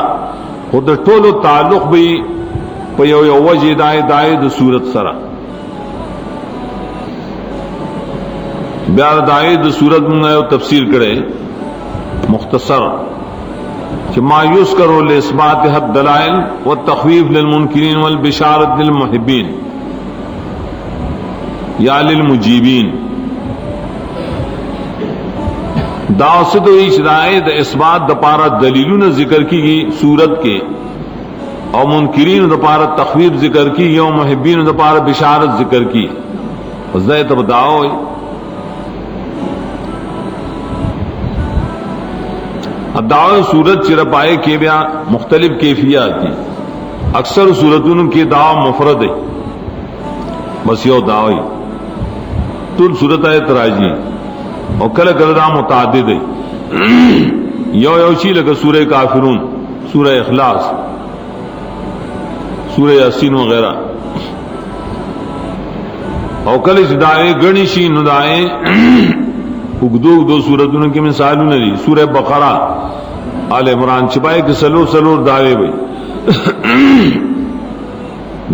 خود ٹول تعلق بھی پیو یو وجہ دائے دائے دا صورت سرا بیار دائے دا صورت منگا یو تفسیر کرے مختصر کہ ما یذکر لإثبات حد دلائل والتخویف للمنکرین والبشارت للمحبین یا للمجیبین داوست و اجدائے دا اثبات دا پارا دلیلون ذکر کی گئی صورت کے اور منکرین دا پارا تخویف ذکر کی گئی اور محبین دا پارا بشارت ذکر کی زید تب دعوی دعوی صورت چر پائے کے بیا مختلف کیفیات دی. اکثر صورتوں کی دعوی مفرد ہے، بس یو دعوی طول صورت ہے تراجی، اور کل کل دا متعدد ہے. یو چی لگا سورہ کافرون، سورہ اخلاص، سورہ یاسین وغیرہ. اور کل اس دعوے گنی شی ندائے اگدو صورتوں کی مثالوں نے دی. سورہ بقرہ، آل عمران چھپائے کہ سلور دعوے بھئی.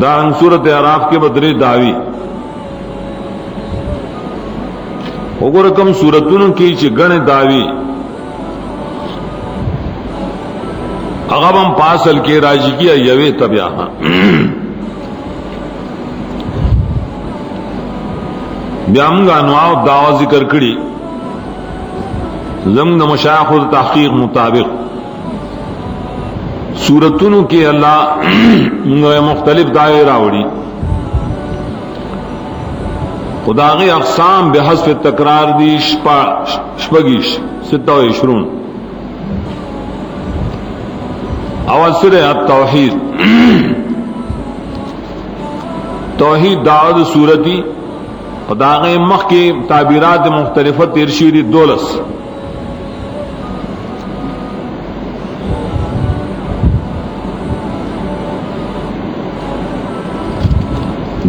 دارنگ سورت اعراف کے بدرے دعوی اگر کم صورتوں کی گن دعوی اغبم پاسل کے راجی کیا یوے تب یہاں بیامگا انواع دعوی ذکر کری زمد مشایخ و تحقیق مطابق سورتوں کے اللہ مختلف دعوے راوڑی خداغی اقسام بحسب تکرار دی شپگیش 26. اول سر التوحید، توحید دعوت سورتی خداغی مخ کی تعبیرات مختلفت ارشیری دولس.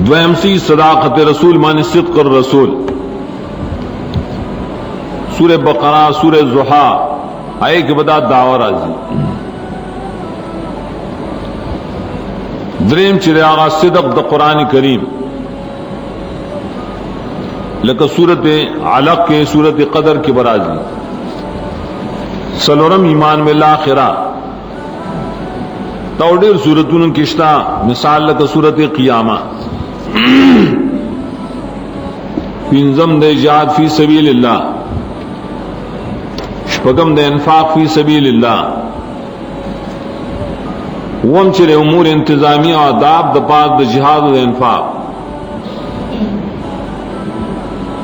دویمسی صداقت رسول معنی صدق الرسول. سورہ بقرہ، سورہ ضحیٰ آئے کے بعد دعوی راضی. دریم چرے آغا صدق دا قرآن کریم لکہ سورت علق کے سورت قدر کے برازی. سلورم ایمان بالآخرہ توڑیر سورتون کشتا مثال لکہ سورت قیامہ. پنزم دے جہاد فی سبیل اللہ، شپگم دے انفاق فی سبیل اللہ. وم چرے امور انتظامی و آداب دا پاک دا جہاد دا انفاق.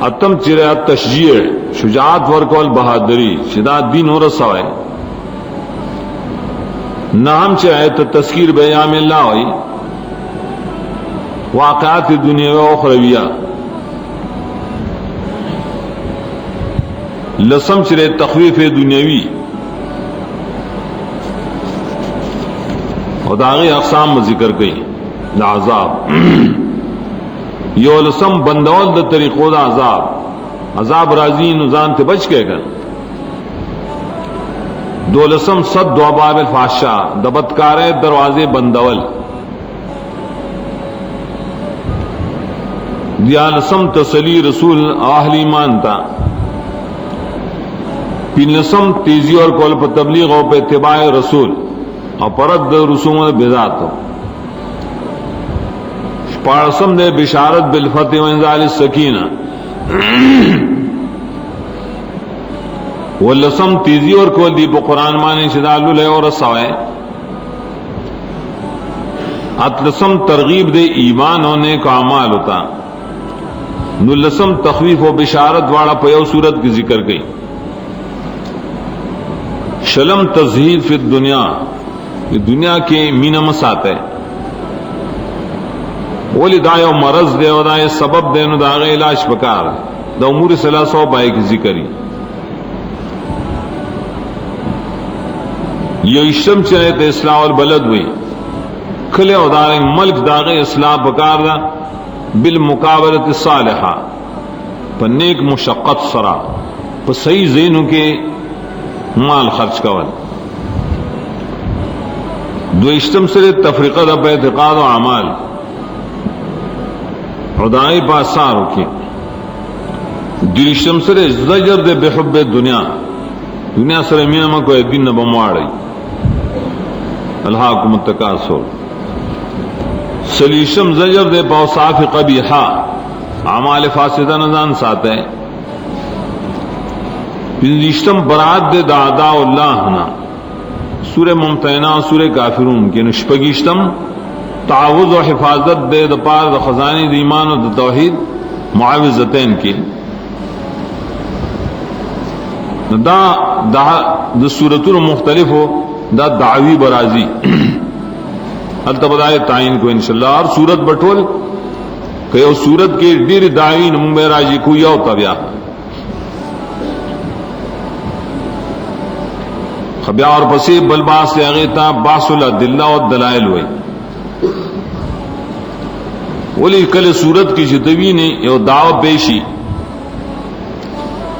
اتم چرے التشجیع، شجاعت ورکول بہادری شداد دین و رسوائے. نام چاہے تو تذکیر بیام اللہ ہوئی واقعات دنیا و اخرویہ. لسم چرے تخویف دنیاوی خداغی اقسام ذکر گئی عذاب. یو لسم بندول دا طریقو دا عذاب راضی نزان تے بچ کے گا. دو لسم صد دو باب الفاشا دبتکارے دروازے بندول. دیالسم تسلی رسول اہل ایمان تا. پینلسم تیزی اور کول پر تبلیغ اور پہ اتباع رسول اور پرد رسوم بذات. پارسم دے بشارت بالفتح و انزال السکینہ. واللسم تیزی اور کول دی قرآن مانے شدال لے اور رسوائے. اتلسم ترغیب دے ایمان ہونے کا اعمال ہوتا. نلسم تخویف و بشارت والا پیو صورت کی ذکر گئی. شلم تزہید فی الدنیا، یہ دنیا کے مینہ مسات ہے. ولی دایو مرض دے و دای سبب دے نو داغ علاج بکار دا امور ثلاثہ بائی کی ذکری. یہ اشتم چاہے تو اصلاح والبلد ہوئی کھلے و داغ ملک داغ اصلاح بکار دا بالمقابلت الصالحہ پر نیک مشقت سرا پر صحیح ذہنوں کے مال خرچ کول. دو اشتم سے تفریقہ دا اعتقاد و اعمال خدائی پاساروں کی. درشتم سے زجر دے بحب دنیا سر میاں کو دن بمواڑی الہاکم التکاثر. سلیشم زجر دے پوصاف قبیحہ اعمال فاسدہ نزان ساتھ ہے. پنزشتم برات دے دادا اللہ ہونا سورہ ممتحنہ سورہ کافرون کے. نشپگشتم تعوذ و حفاظت دے دپار دا خزانی دا ایمان و دا توحید معاوضتین کی. دا صورتوں مختلف ہو دا دعوی برازی التبدائے تعین کو انشاءاللہ اور صورت بٹول کہ وہ صورت کے ڈیر دعوی نمبر راجی کو یا تبیا خبیا اور پسی بلباس سے اغیتا باس الادلہ و دلائل ہوئی ولی کل صورت کی جدوی نے یہ دعوی پیشی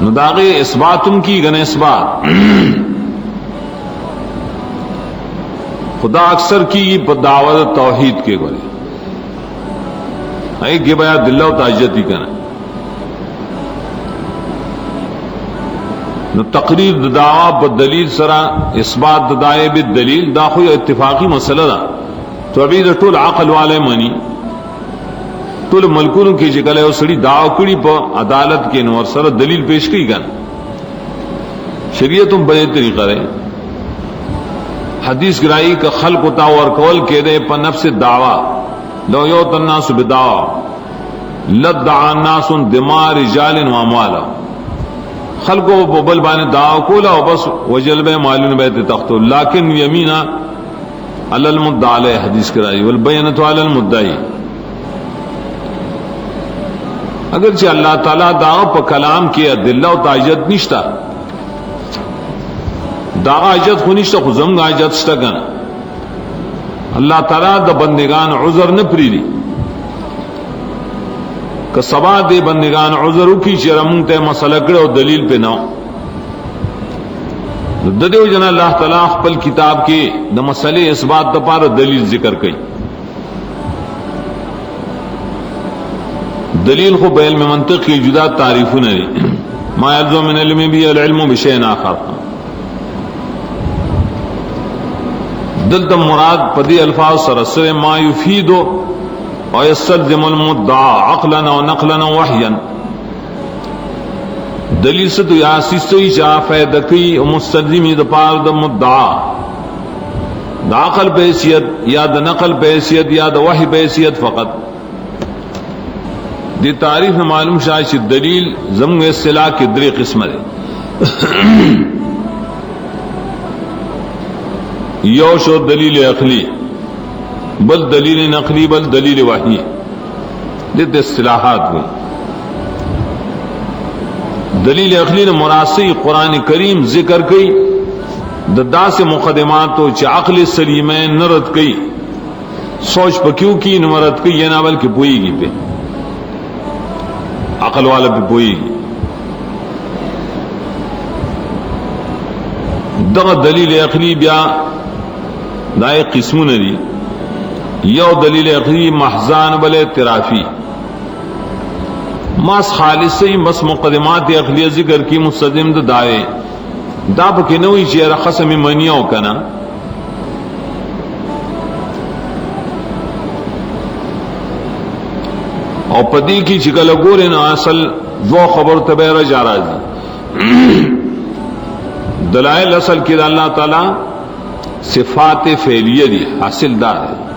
نداغے اثباتم کی گن اثبات خدا اکثر کی دعوت توحید کے گولے ایک یہ بیا دلہ و تاجتی کنا نو تقریر دعوی بدلیل سرا اثبات دعوی بالدلیل دا خو اتفاقی مسئلہ دا تو ابھی دا طول عقل والے منی طول ملکونو کی جگلے او سڑی دعوی کڑی پا عدالت کے نور سر دلیل پیش کی گن شریعتم بڑے طریقہ رہے حدیث گرائی کا خلق تاور کول کے دے پا نفس دعوی لو یوت الناس بدعوی لدعا الناس دماء رجال و اموالا خلقو ببل بانے دعوی کولا و بس وجلب مالون بیت تختو لیکن یمینا علی المدعا علیہ حدیث گرائی والبینت علی المدعی اگرچہ اللہ تعالیٰ دعوی پا کلام کیا دلہ و تاجت نشتا داغا عجت خو نشتا خو زمگا عجت شتا کنا اللہ تعالیٰ دا بندگان عذر نپریلی کہ سبا دے بندگان عذر کی چیرا منگتے مسئلہ کڑے و دلیل پہ نو ددیو جنا اللہ تعالیٰ خپل کتاب کے دا مسئلے اس بات دا پار دلیل ذکر کئی دلیل خو بیل میں منطق کی جدا تعریف نہیں ما یلزم من علم بھی العلم بشیء آخر دلتا مراد پدی الفاظ سرسر ما یفید و یستلزم المدعا عقلا و نقلا و وحیا دلیل سے تو یا سیستوی چاہ فیدکی و مستلزمی دا پار دا مدعا دا عقل پہ حیثیت یا دا نقل پہ حیثیت یا دا وحی پہ حیثیت فقط دی تعریف میں معلوم شاید دلیل زمگ اصطلاح کی دری قسم ہے یوش و دلیل عقلی بل دلیل نقلی بل دلیل وحی دیت اصطلاحات ہوئی دلیل عقلی نے مناسی قرآن کریم ذکر کی ددا سے مقدمات تو عقل سلیمین نرد کی سوچ پکیوں کی نمرد کی یہ ناول کی پوئی گی پہ عقل والا بھی پوئی گی دغ دلیل عقلی بیا دائے قسمون دی یو دلیل عقلی محضان بل اعترافی ماس خالص سے بس مقدمات عقلیہ ذکر کی مستدم دائے دا پکی نوی چیرہ خسم منیاو کنا اور پدی کی چکل گورے نا اصل دو خبر تبیر جا راضی دلائل اصل کی اللہ تعالی صفات فعلیہ دی حاصل دار ہے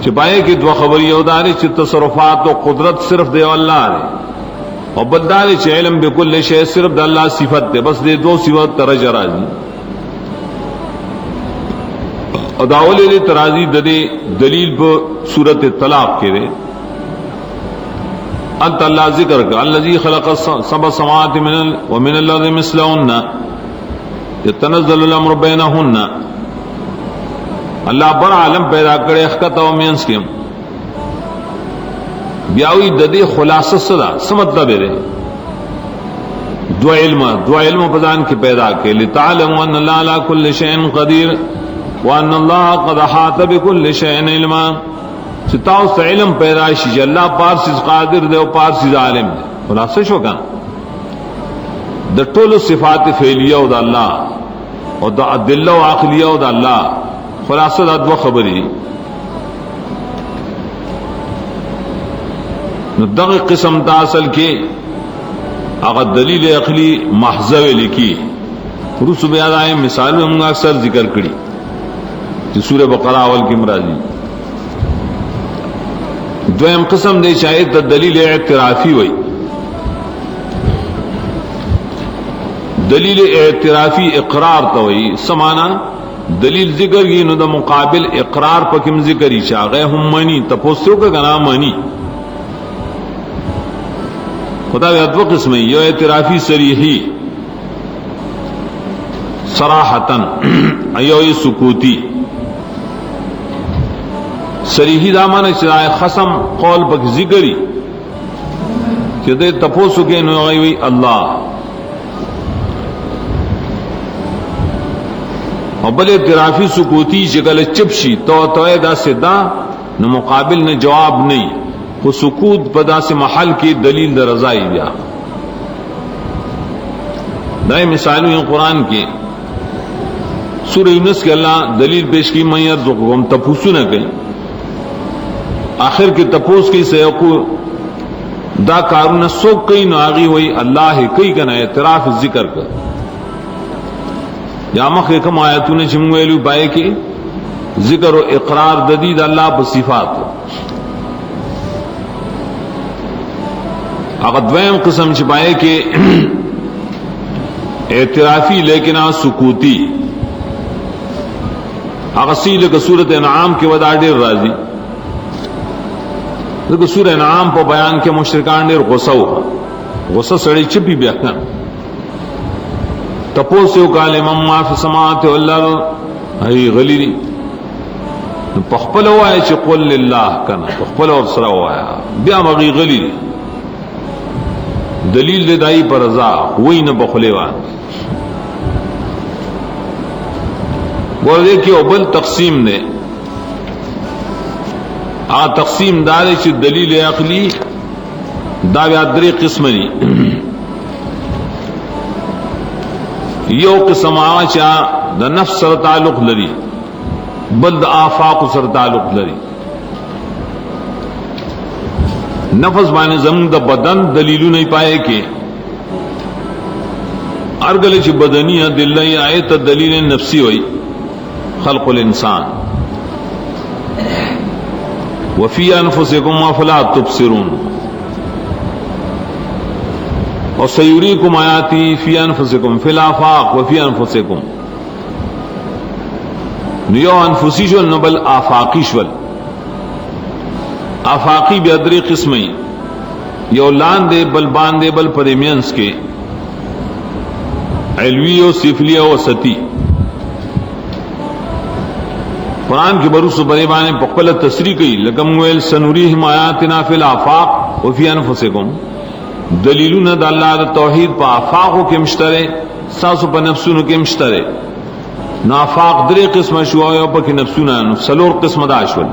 چپائے کی دو خبر یہ داری چ تصرفات و قدرت صرف دے اللہ ہے اور بداری چ علم بکل شے صرف دے اللہ صفت دے بس دے دو صفت ترج راضی اداول ترازی ددے دلیل پر صورت طلاق کے دے انت اللہ ذکر کا الذی خلق سبع سماوات ومن الارض مثلهن يتنزل الامر بینهن اللہ بڑا عالم پیدا کرے اخکت و مینس کیم بیاوی ددے خلاصہ صدا سمطلب ہے دو علم پدان کی پیدا کے لتعلموا ان اللہ علی کل شیء قدیر وان اللہ قد احاط بكل شیء علما ستاؤ سے علم پیدائشی اللہ پارسیز قادر دے و پارسیز عالم دے خلاصہ شو کنا دا طول صفات فعلیہ و دا اللہ و دا دلہ و عقلیہ و دا اللہ خلاصہ دا دو خبری دغ قسم تا اصل کے اگر دلیل عقلی محضو لکی روس بیاد آئے مثال میں ہم اکثر ذکر کری سورہ بقرہ اول کی مرادی دویم قسم دے چاہے تا دلیل اعترافی ہوئی دلیل اعترافی اقرار توئی سمانا دلیل ذکر کی نو دا مقابل اقرار پکم ذکری چاغے ہم منی تپوستو کا گنا منی خدا کے دو قسم یہ اعترافی صریحی صراحتن ایو سکوتی صریحی دامن چرائے خصم قول پک ذکری کہ دے تپوسو کے نو وی اللہ اور بل اعترافی سکوتی چکل چپشی تو دا سدا نہ مقابل نہ جواب نہیں وہ سکوت پدا سے محل کی دلیل در رضائی دیا نئے مثالوں ہیں قرآن کے سورہ یونس کے اللہ دلیل پیش کی میں ارزقکم تپوسو نہ کہیں آخر کے تپوس کی سیقو دا کارون سوک کئی نو آگی ہوئی اللہ کئی کنا اعتراف ذکر کر یا مخی کم آیتوں نے چمویلو پائے کہ ذکر و اقرار ددید اللہ بصفات اگر دویم قسم چھپائے کہ اعترافی لیکن سکوتی اگر سیل کا صورت انعام کے ودا ڈیر راضی لیکن سورہ انعام پا بیان کے مشرکان ڈیر غصہ ہوا غصہ سڑی چپی بیاکن تپوسیو کال امام ما فی سماعت واللہ ای غلیری پخپل ہوا ہے چی قل للہ کنا پخپل اور سرا ہوا ہے بیا مغی غلیری دلیل دے دائی پر رضا وہی نہ بخلیوان وہ دیکھئے اوبل تقسیم دے آ تقسیم دارے چی دلیل عقلی دا بیادری قسمنی یو قسم آچا دا نفس سر تعلق لری بل دا آفاق سر تعلق لری نفس بانے زمین دا بدن دلیلو نہیں پائے کہ ارگل چی بدنی دل نہیں آئے تا دلیل نفسی ہوئی خلق الانسان وفی انفسکم افلا تبصرون اور سیوریکم آیاتی فی انفسکم فی الافاق وفی انفسکم نیو انفسی شول نبل آفاقی شول آفاقی بیادری قسمی یو لان دے بل بان دے بل پریمینس کے علوی و سفلی و ستی قرآن کے بروس و بریبانے پقبل تصریح کی لکم ویل سنوریہم آیاتنا فی الافاق وفی انفسکم دلیلون دا اللہ دا توحید پا آفاقو کے مشترے ساسو پا نفسونو کے مشترے نافاق درے قسم شوائیو پا کی نفسونا سلور قسم دا شول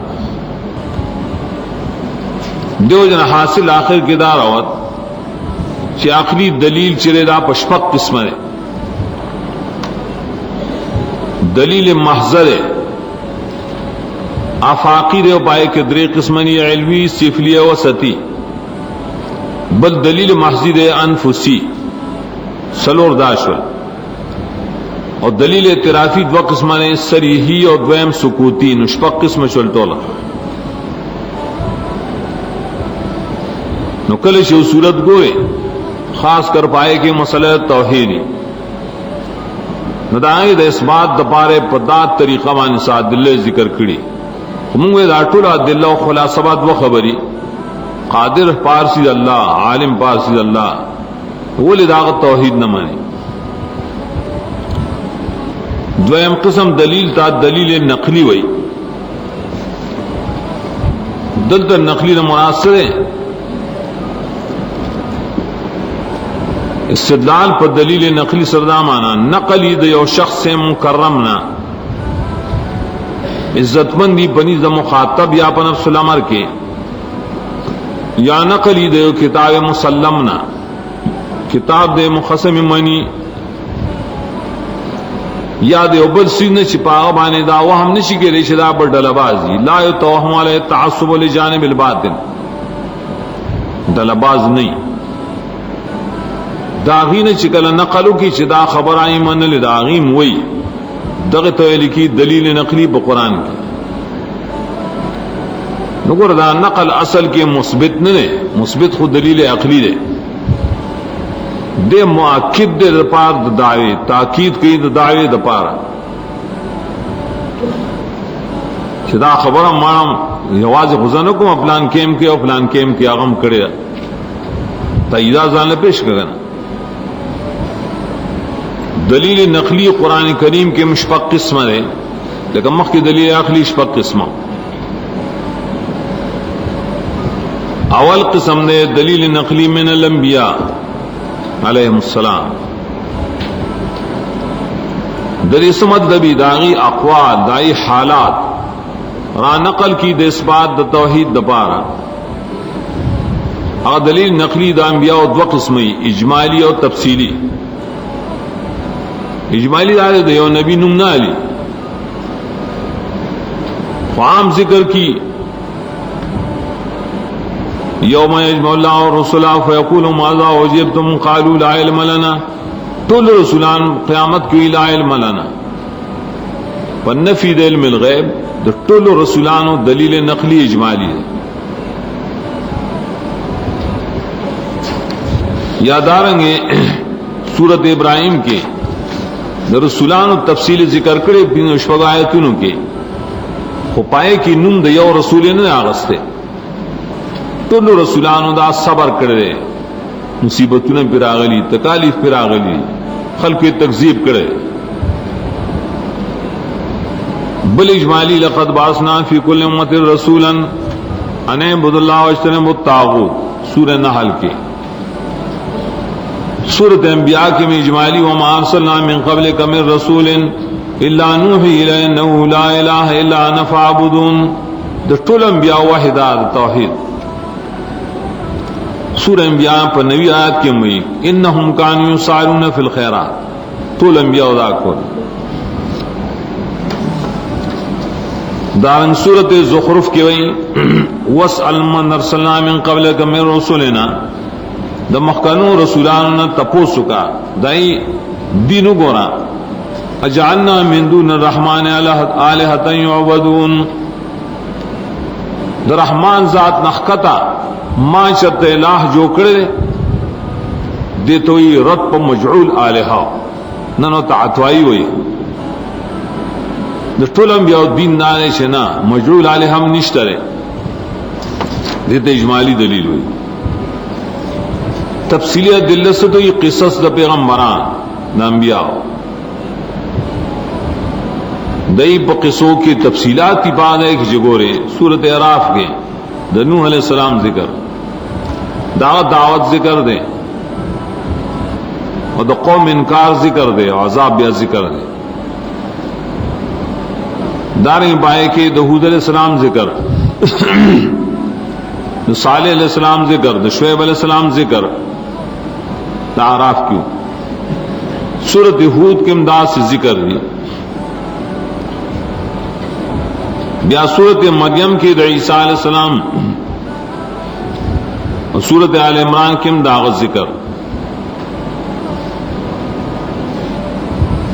دیو جن حاصل آخر کی دار آوت چی آخری دلیل چرے دا پشپک قسم ہے دلیل محضر ہے آفاقی دے پائے کہ درے قسمنی علوی سفلی و ستی بل دلیل محضی دے انفسی سلور داشول اور دلیل اعترافی دو قسمانے سریحی اور دویم سکوتی نشپک قسم شول تولا نو کل شو صورت گوئے خاص کر پائے کہ مسئلہ توحیدی ندائیں دا اس بات دا پارے پدات طریقہ مانی ساتھ دلے ذکر کری ہمونگوے دا ٹولا دلہ و خلاصبات و خبری قادر پارسی اللہ عالم پارسی اللہ ولی داغت توحید نہ مانی دویم قسم دلیل تا دلیل نقلی وئی دلتا نقلی نہ مناصر ہے استدلال پر دلیل نقلی سردا مانا نقلی د یو شخص سے مکرمنا عزت مندی بنی د مخاطب یا پن نفس الامر کے یا نقلی د یو کتاب مسلمنا کتاب دے مخصم منی یا دے بل سین چپاغ بانے دا وہم نشی کے ریش دا بر ڈلبازی لا یتوہم علی تعصب لجانب الباطن ڈلباز نہیں داغی نے چکل نقلو کی چدا خبر آئی من لداغیم وی دغت لکی دلیل نقلی بقرآن کی نگر دا نقل اصل کے مثبت نے مثبت خود دلیل عقلی دے دے مؤکد دے دپار د دعوی تاکید کی د دعوی دپارا چدا خبر مانم یواز غزنو کو پلان کیم کے او پلان کیم کے اغم کڑے تاییدا ځان پیش کړه. دلیل نقلی قرآن کریم کے مشفق قسم ہے لیکن مخ کی دلیل عقلی شفق قسم. اول قسم نے دلیل نقلی من الانبیاء علیہم السلام دلی سمت دبی داغی اقوال دائی حالات را نقل کی دے اثبات دا توحید دپارا. اگر دلیل نقلی دا انبیاء دو قسمی اجمالی اور تفصیلی. اجمالی دارے دے یو نبی نمنا علی عام ذکر کی یوم یجمع اللہ رسلا فیقول ماذا اجبتم قالوا لا علم لنا. طول رسولان قیامت کی لا علم لنا والنفی دے علم الغیب دا طول رسولان دلیل نقلی اجمالی ہے. یادارنگے سورت ابراہیم کے دا رسولان تفصیل ذکر کرے بین شفق آیتونوں کے خو پائے کی نم دا یو رسول نے آغستے طول رسولان دا صبر کرے مصیبتوں پر آغلی تکالیف پر آغلی خلق تکذیب کرے. بل اجمالی لقد بعثنا فی کل امت رسولا ان اعبدوا اللہ واجتنبوا الطاغوت سورہ نحل کے. سورۃ انبیاء کے میں اجمالی وما ارسلنا من قبلک من رسول الا نوحی الیہ انہ لا الہ الا انا فاعبدون دا طول انبیاء واحدات توحید. سورہ انبیاء پر نوی آیت کے میں انہم کانوا یسارعون فی الخیرات طول انبیاء ادا کو. دارن سورت زخرف کی وئی واسأل من ارسلنا من قبلک من رسولنا دا مخکنو رسولان تپوسو کا دائی دینو گورا اجعلنا من دون الرحمن آلہتا یعبدون. دا رحمان ذات نخکتا ما چرت الہ جو کرے دے توئی رد پا مجعول آلہا ننو تعتوائی ہوئی دا طول انبیاء دین دانے چھنا مجعول آلہا ہم نشترے دیتا اجمالی دلیل ہوئی. تفصیلی دلت سے تو یہ قصص دا پیغمبران دا انبیاء دئی پا قصوں کی تفصیلات کی پا دے کہ جگورے سورت اعراف کے دا نوح علیہ السلام ذکر دعوت ذکر دے اور دا قوم انکار ذکر دے اور عذاب بیا ذکر دے. داریں پائے کہ داؤد علیہ السلام ذکر صالح علیہ السلام ذکر شعیب علیہ السلام ذکر اعراف کیوں سورت ہود کے امداد سے ذکر دی. بیا سورت مریم کی عیسیٰ علیہ السلام اور سورت آل عمران کے امداد ذکر.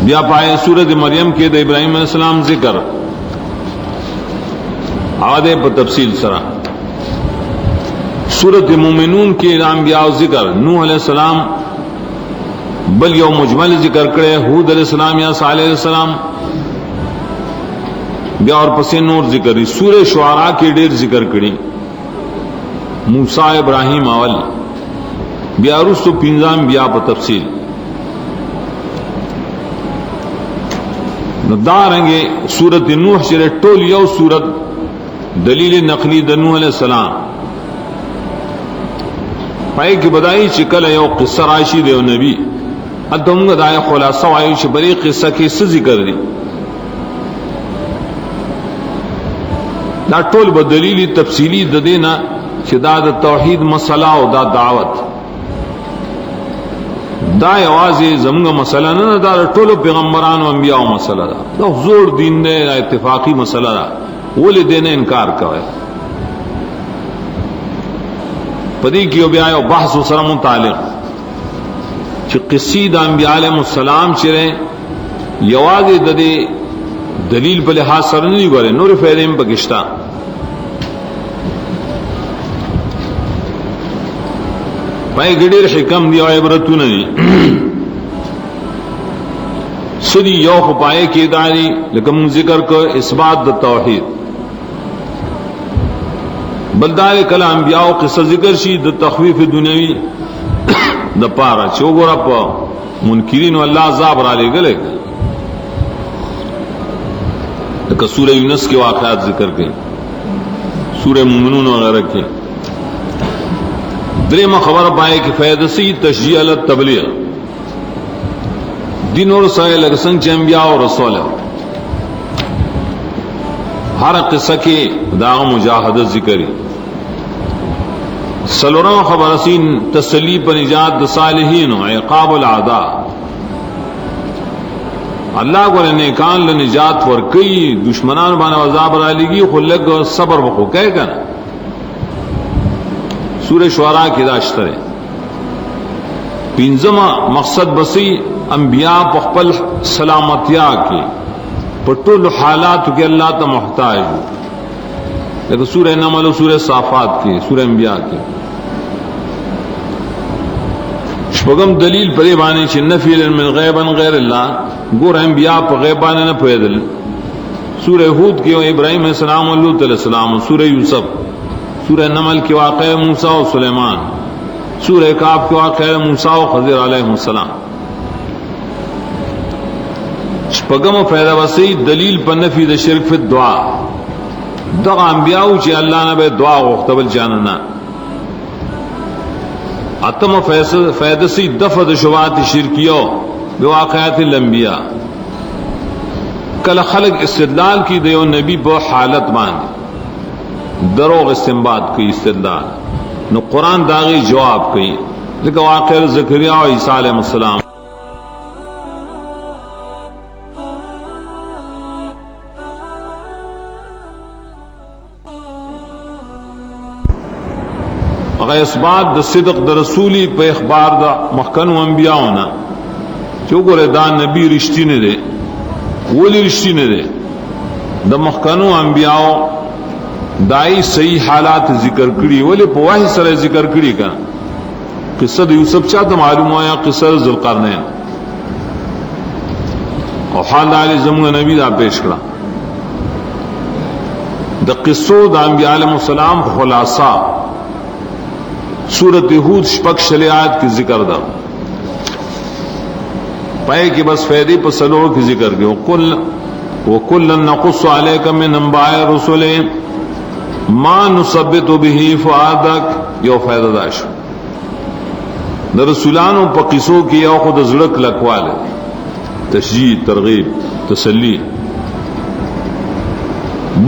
بیا پائے سورت مریم کے ابراہیم علیہ السلام ذکر آدھے پر تفصیل سرا. سورت مومنون کے انبیاء ذکر نوح علیہ السلام بل یو مجمل ذکر کرے ہود علیہ السلام یا صالح علیہ السلام بیا اور پس نور ذکر. سورہ شعراء کے ڈیر ذکر کری موسیٰ ابراہیم اول بیا رسو پنزام بیا پر تفصیل. دارنگے سورت نوح شرے ٹول یو سورت دلیل نقلی د نوح علیہ السلام پائی کی بدائی چکل یو قصہ راشی دے نبی ادھم دائے خلاصہ وائی چھ بری قصہ کی سے ذکر دی. دا ٹول بدلیل تفصیلی ددینا چھ دا دا توحید مسئلہ و دا دعوت دا واضح زمگا مسئلہ نہ دا ٹول پیغمبران و انبیاء و مسئلہ دا زور دین دے اتفاقی مسئلہ دا ولی دینے انکار کوئے پدی کیو بیائے بحث و سر متعلق چھ قصید انبیاء علیہ السلام چرے یواز ددے دلیل پر لحاظ سر نہیں گورے نور فیدیم پکشتا پای ګډیر حکم دی او عبرتونه دي سدي یو خو پای کې داري لکه موږ ذکر کو اثبات د توحید بلدار کلام انبیاء قصه ذکر شي د تخویف دنیوي د پاره چې وګوره په منکرین الله عذاب را لګل لکه سورہ یونس کے واقعات ذکر کړي سورہ مومنون وغیرہ کې درېمه خبره پای کې فائدہ سي تشجيع التبلیغ دین اور سائے لگ څنګه چې انبیاء او رسول ہر قصہ کې دا مجاهدت ذکر سلورم خبر سین تسلی پر نجات د صالحین و عقاب الاعداء اللہ کو نیکان ل نجات ور کئی دشمنان باندې عذاب را لګي خو لګ صبر وکړه کوي کنه سورہ شعراء کې دا اشتره پنځم مقصد بسی انبیاء په خپل سلامتیا کې په ټول حالات کې الله ته محتاج لکه سورہ نمل و سورہ صافات کې سورہ انبیاء کې شپږم دلیل پرې باندې چې نفی العلم غیبا غیر الله ګور انبیاء په غیب باندې نه پوهېدل سورہ ہود کې ابراہیم علیہ السلام او لوط علیہ السلام سورہ یوسف سورہ نمل کې واقعہ موسی او سلیمان سورہ کاف کې واقعہ موسی او خضر علیہ السلام شپږم فائدہ وسی دلیل په نفی د شرک فی الدعاء دغه انبیاء چې الله نه به دعا غوښته بل جاننا اتم فائدہ سی دفع د شبہات شرکیو بواقعات الانبیاء کل خلق استدلال کی دیو نبی په حالت باندې دروغ استنباط کی استدلال نو قرآن داغی جواب کی لیکن واقع زکریا و عیسیٰ علیہ السلام اگر اثبات د صدق د رسولی په اخبار د مخکنو انبیاءونه چې وګوره دا نبی رښتینی دی ولی رښتینی دی د مخکنو انبیاء دای صحیح حالات ذکر کړي ولی په وحی سره ذکر کړي کا قصه د یوسف چاته معلومه یا قصه ذوالقرنین او حال علی زمون نبی دا پیش کړه د قصو د انبیاء علیهم السلام خلاصہ سورت ہود شپږ شلیات کی ذکر دا پائے کہ بس فیدی پر سلوڑ کی ذکر کی وَكُلًّا نَقُصُّ عَلَيْكَ مِنْ أَنْبَاءِ الرُّسُلِ مَا نُثَبِّتُ بِهِ فُؤَادَكَ یو فائدہ داش د رسولانو په قصو کې یو خود زړه کلکواله تشجیع ترغیب تسلی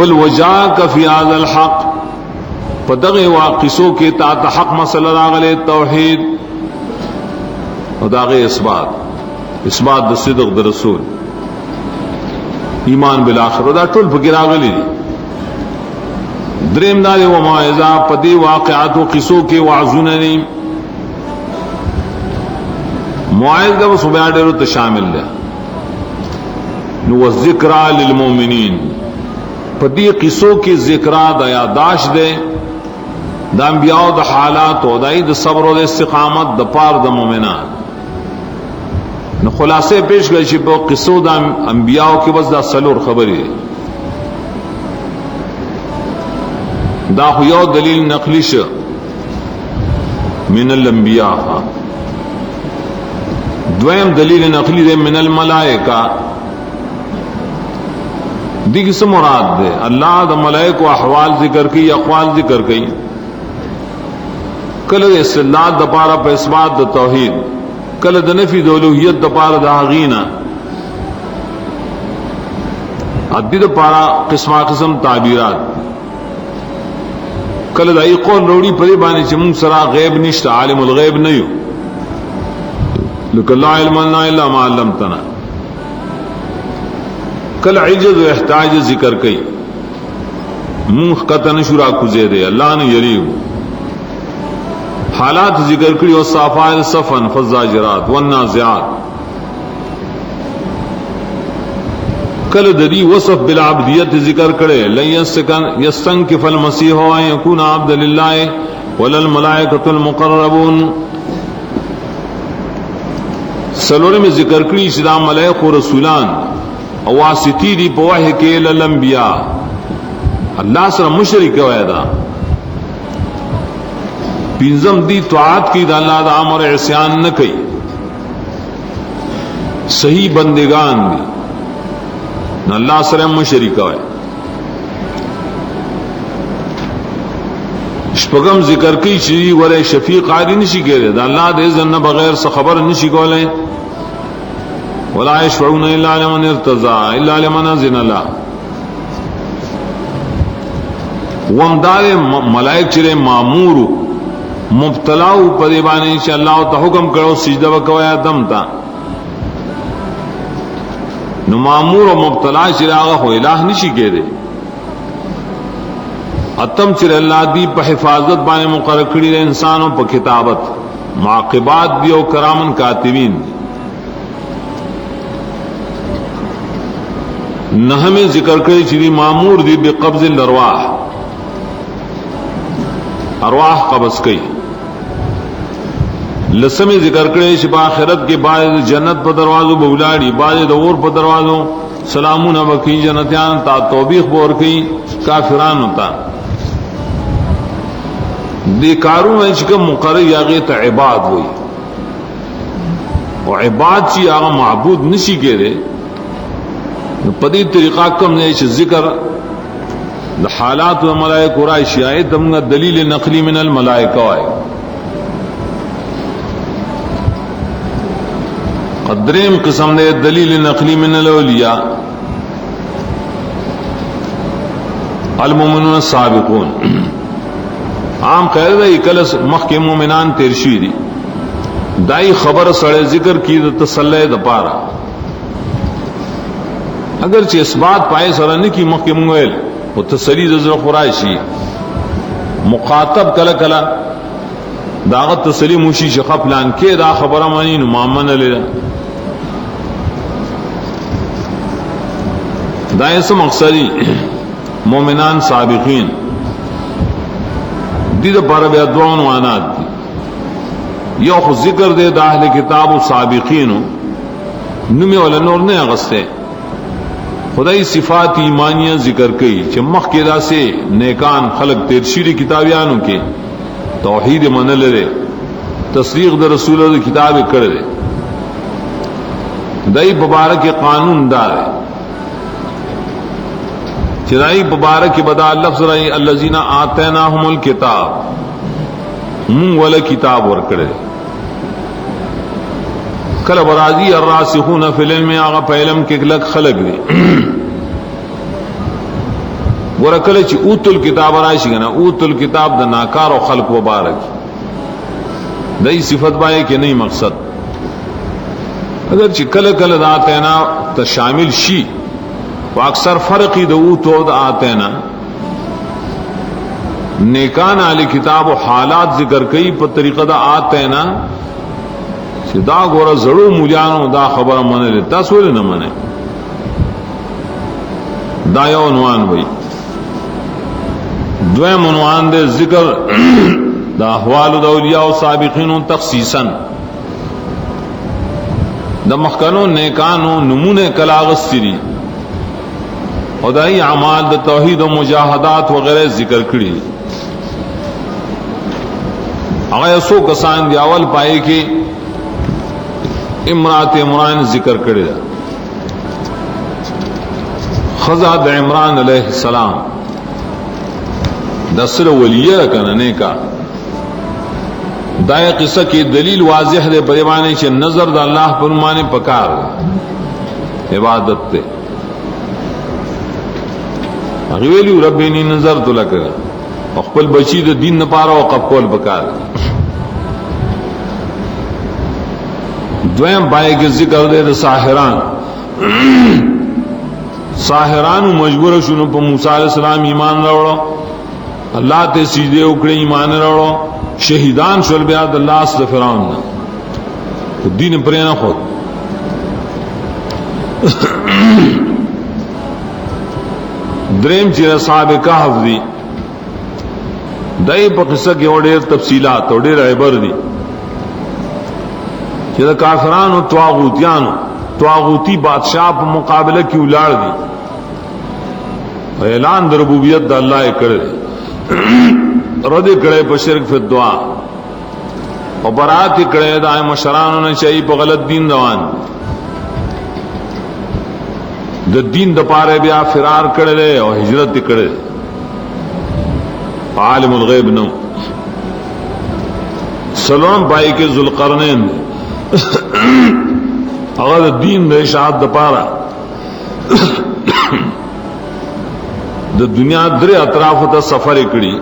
بل وجاءك في هذا الحق پدغه واقعو کې تا حق مسله راغله توحید او داغه اثبات د صدق د رسول ایمان بالآخرت دا ټول فکر راغلي دریم دا و ما اذا پدی واقعات او قصو کې وعظونه ني موعظه و صبح ډېرو ته شامل ده نو ذکر للمؤمنین پدی قصو کې ذکر د یاداش ده د انبیاء د حالات او د صبر او د استقامت د پار د مؤمنان نو خلاصې پیش کړي چې په قصو د انبیاء کې بس دا سلور خبرې دا خو یو دلیل نقلی شه من الانبیاء دویم دلیل نقلی ده من الملائکه دیگه څه مراد ده الله د ملائکه احوال ذکر کوي اقوال ذکر کوي کله استدلال د پاره په اثبات د توحید کله د نفی د الوهیت د پاره د حقینا ادي د پاره قسمه قسم تعبیرات کله د ای قول وروړي په باندې چې موږ سره غیب نشته عالم الغیب نه یو لکه لا علم لنا الا ما علمتنا کله عجز او احتیاج ذکر کوي موږ کته نشورا کوزه دی الله نه یریو حالات ذکر کړي او صافات صفن فزاجرات والنازعات کله د دې وصف بالعبدیت ذکر کړي لن يستنكف المسيح ان يكون عبد لله ولا الملائكه المقربون سلورے میں ذکر کری اسلام ملائک و رسولان واسطی دی په وحی کې الانبیاء اللہ سره مشرک وایدا پینزم دی طاعت کی دا اللہ دا امر عصیان نہ کئی صحیح بندگان دی نہ اللہ سره مشرک وای شپغم ذکر کی چیزی ورے شفیق قاری نشی کہے دا اللہ دے اذن بغیر سے خبر نشی کولے ولا يشفعون الا لمن ارتضى الا لمن اذن له ومدار ملائک چرے مامور مبتلا پر بانے چې اللہ ته حکم کړو سجدہ وکویا دم تا نو مامور او مبتلا چې هغه خو الہ نشي کېده اتم چر اللہ دی په حفاظت باندې مقرر کړی انسانوں په کتابت معاقبات دی او کرامن کاتبین نہ میں ذکر کړی چې مامور دی بقبض الارواح ارواح قبض کئی لسمی ذکر کړی چې په آخرت کې بعض جنت په دروازو بولاړي بعض د اور په دروازو سلامون وکي جنتیان تا توبیخ بور کئی کافران ہوتا دی کارونه چې کوم مقرر یاغه ته عباد وي او عباد چې هغه معبود نشي کېده په دې طریقه کوم نه چې ذکر د حالات و ملائکه راشي آیت دمغه دلیل نقلی من الملائکه وای قدریم قسم دے دلیل نقلی من الاولیاء المؤمنون السابقون عام خیر دی کلس مخ کے مومنان تیرشی دی دائی خبر سڑے ذکر کی دا تسلی دا پارا اگرچہ اس بات پائے سرنے کی مخ کے منگویل وہ تسلی دزر خورائشی مخاطب کلا کلا داغت تسلی موشی شخا پلان کے دا خبر مانی نمامن لیلا دائیں سے مقصدی مومنان سابقین دید پر بیا دو عنوانات دی یو خود ذکر دے دا اہل کتاب و سابقینو نمی والا نور نے اغسطے خدای صفات ایمانیہ ذکر کئی چھ مخ کے دا سے نیکان خلق تیرشیر کتابیانو کے توحید من لرے تصدیق دا رسول دا کتاب کر دے دائی مبارک قانون دار ہے چرائی مبارک بدا لفظ رہی الذین آتیناہم الکتاب من والا کتاب ورکڑے کل برازی الراسخون فی العلم آغا پا علم کے لگ خلق دے ورکل چی اوت الکتاب راشی گنا اوت الکتاب دا ناکار و خلق مبارک دائی صفت بائے کہ نہیں مقصد اگر چی کل کل دا آتینا تا شامل شی و اکثر فرقی دا اوتو دا آتینا نیکان علی کتاب و حالات ذکر کئی پر طریقہ دا آتینا چی دا گورا زڑو مولیانو دا خبر منے لیتا سولی نمانے دا یو عنوان بھئی دویم عنوان دے ذکر دا احوال دا اولیاء و سابقین تخصیصا دا مخکنو نیکانو نمونے کلاغستی دی اور دائی اعمال دا توحید و مجاہدات وغیرہ ذکر کری اگر سو کسان دی اول پائے کہ امرات عمران ذکر کرے خزا دا عمران علیہ السلام دسر ولیہ کننے کا دائے قصہ کی دلیل واضح دے پریوانے چھ نظر دا اللہ پر مانے پکار عبادت تے اغیویلی ربینی نظر تو لکر اخپل بچی دا دین نپارا وقف کول پکار دویم بائے کے ذکر دے دا ساحران ساحرانو مجبور شنو پا موسیٰ علیہ السلام ایمان روڑو اللہ تے سجدے اکڑے ایمان روڑو شہیدان شل بیاد اللہ سے فرعون دین پرینا خود دریم چیز صاحب کہف دی دائی پا قصہ کے اور دیر تفصیلات اور دیر عبر دی چې د کافرانو طاغوتیانو طاغوتی بادشاہ په مقابله کې ولاړ دي، اعلان د ربوبیت د الله یې کړی، رد کړی په شرک فی الدعا، او برات کړی د مشرانو نه چې په غلط دین روان د دین د پاره بیا فرار کړل او ہجرت کړل. عالم الغیب نو سلام پای کې ذوالقرنین هغه دین د اشاعت د پاره د دنیا درې اطراف ته سفر کړی،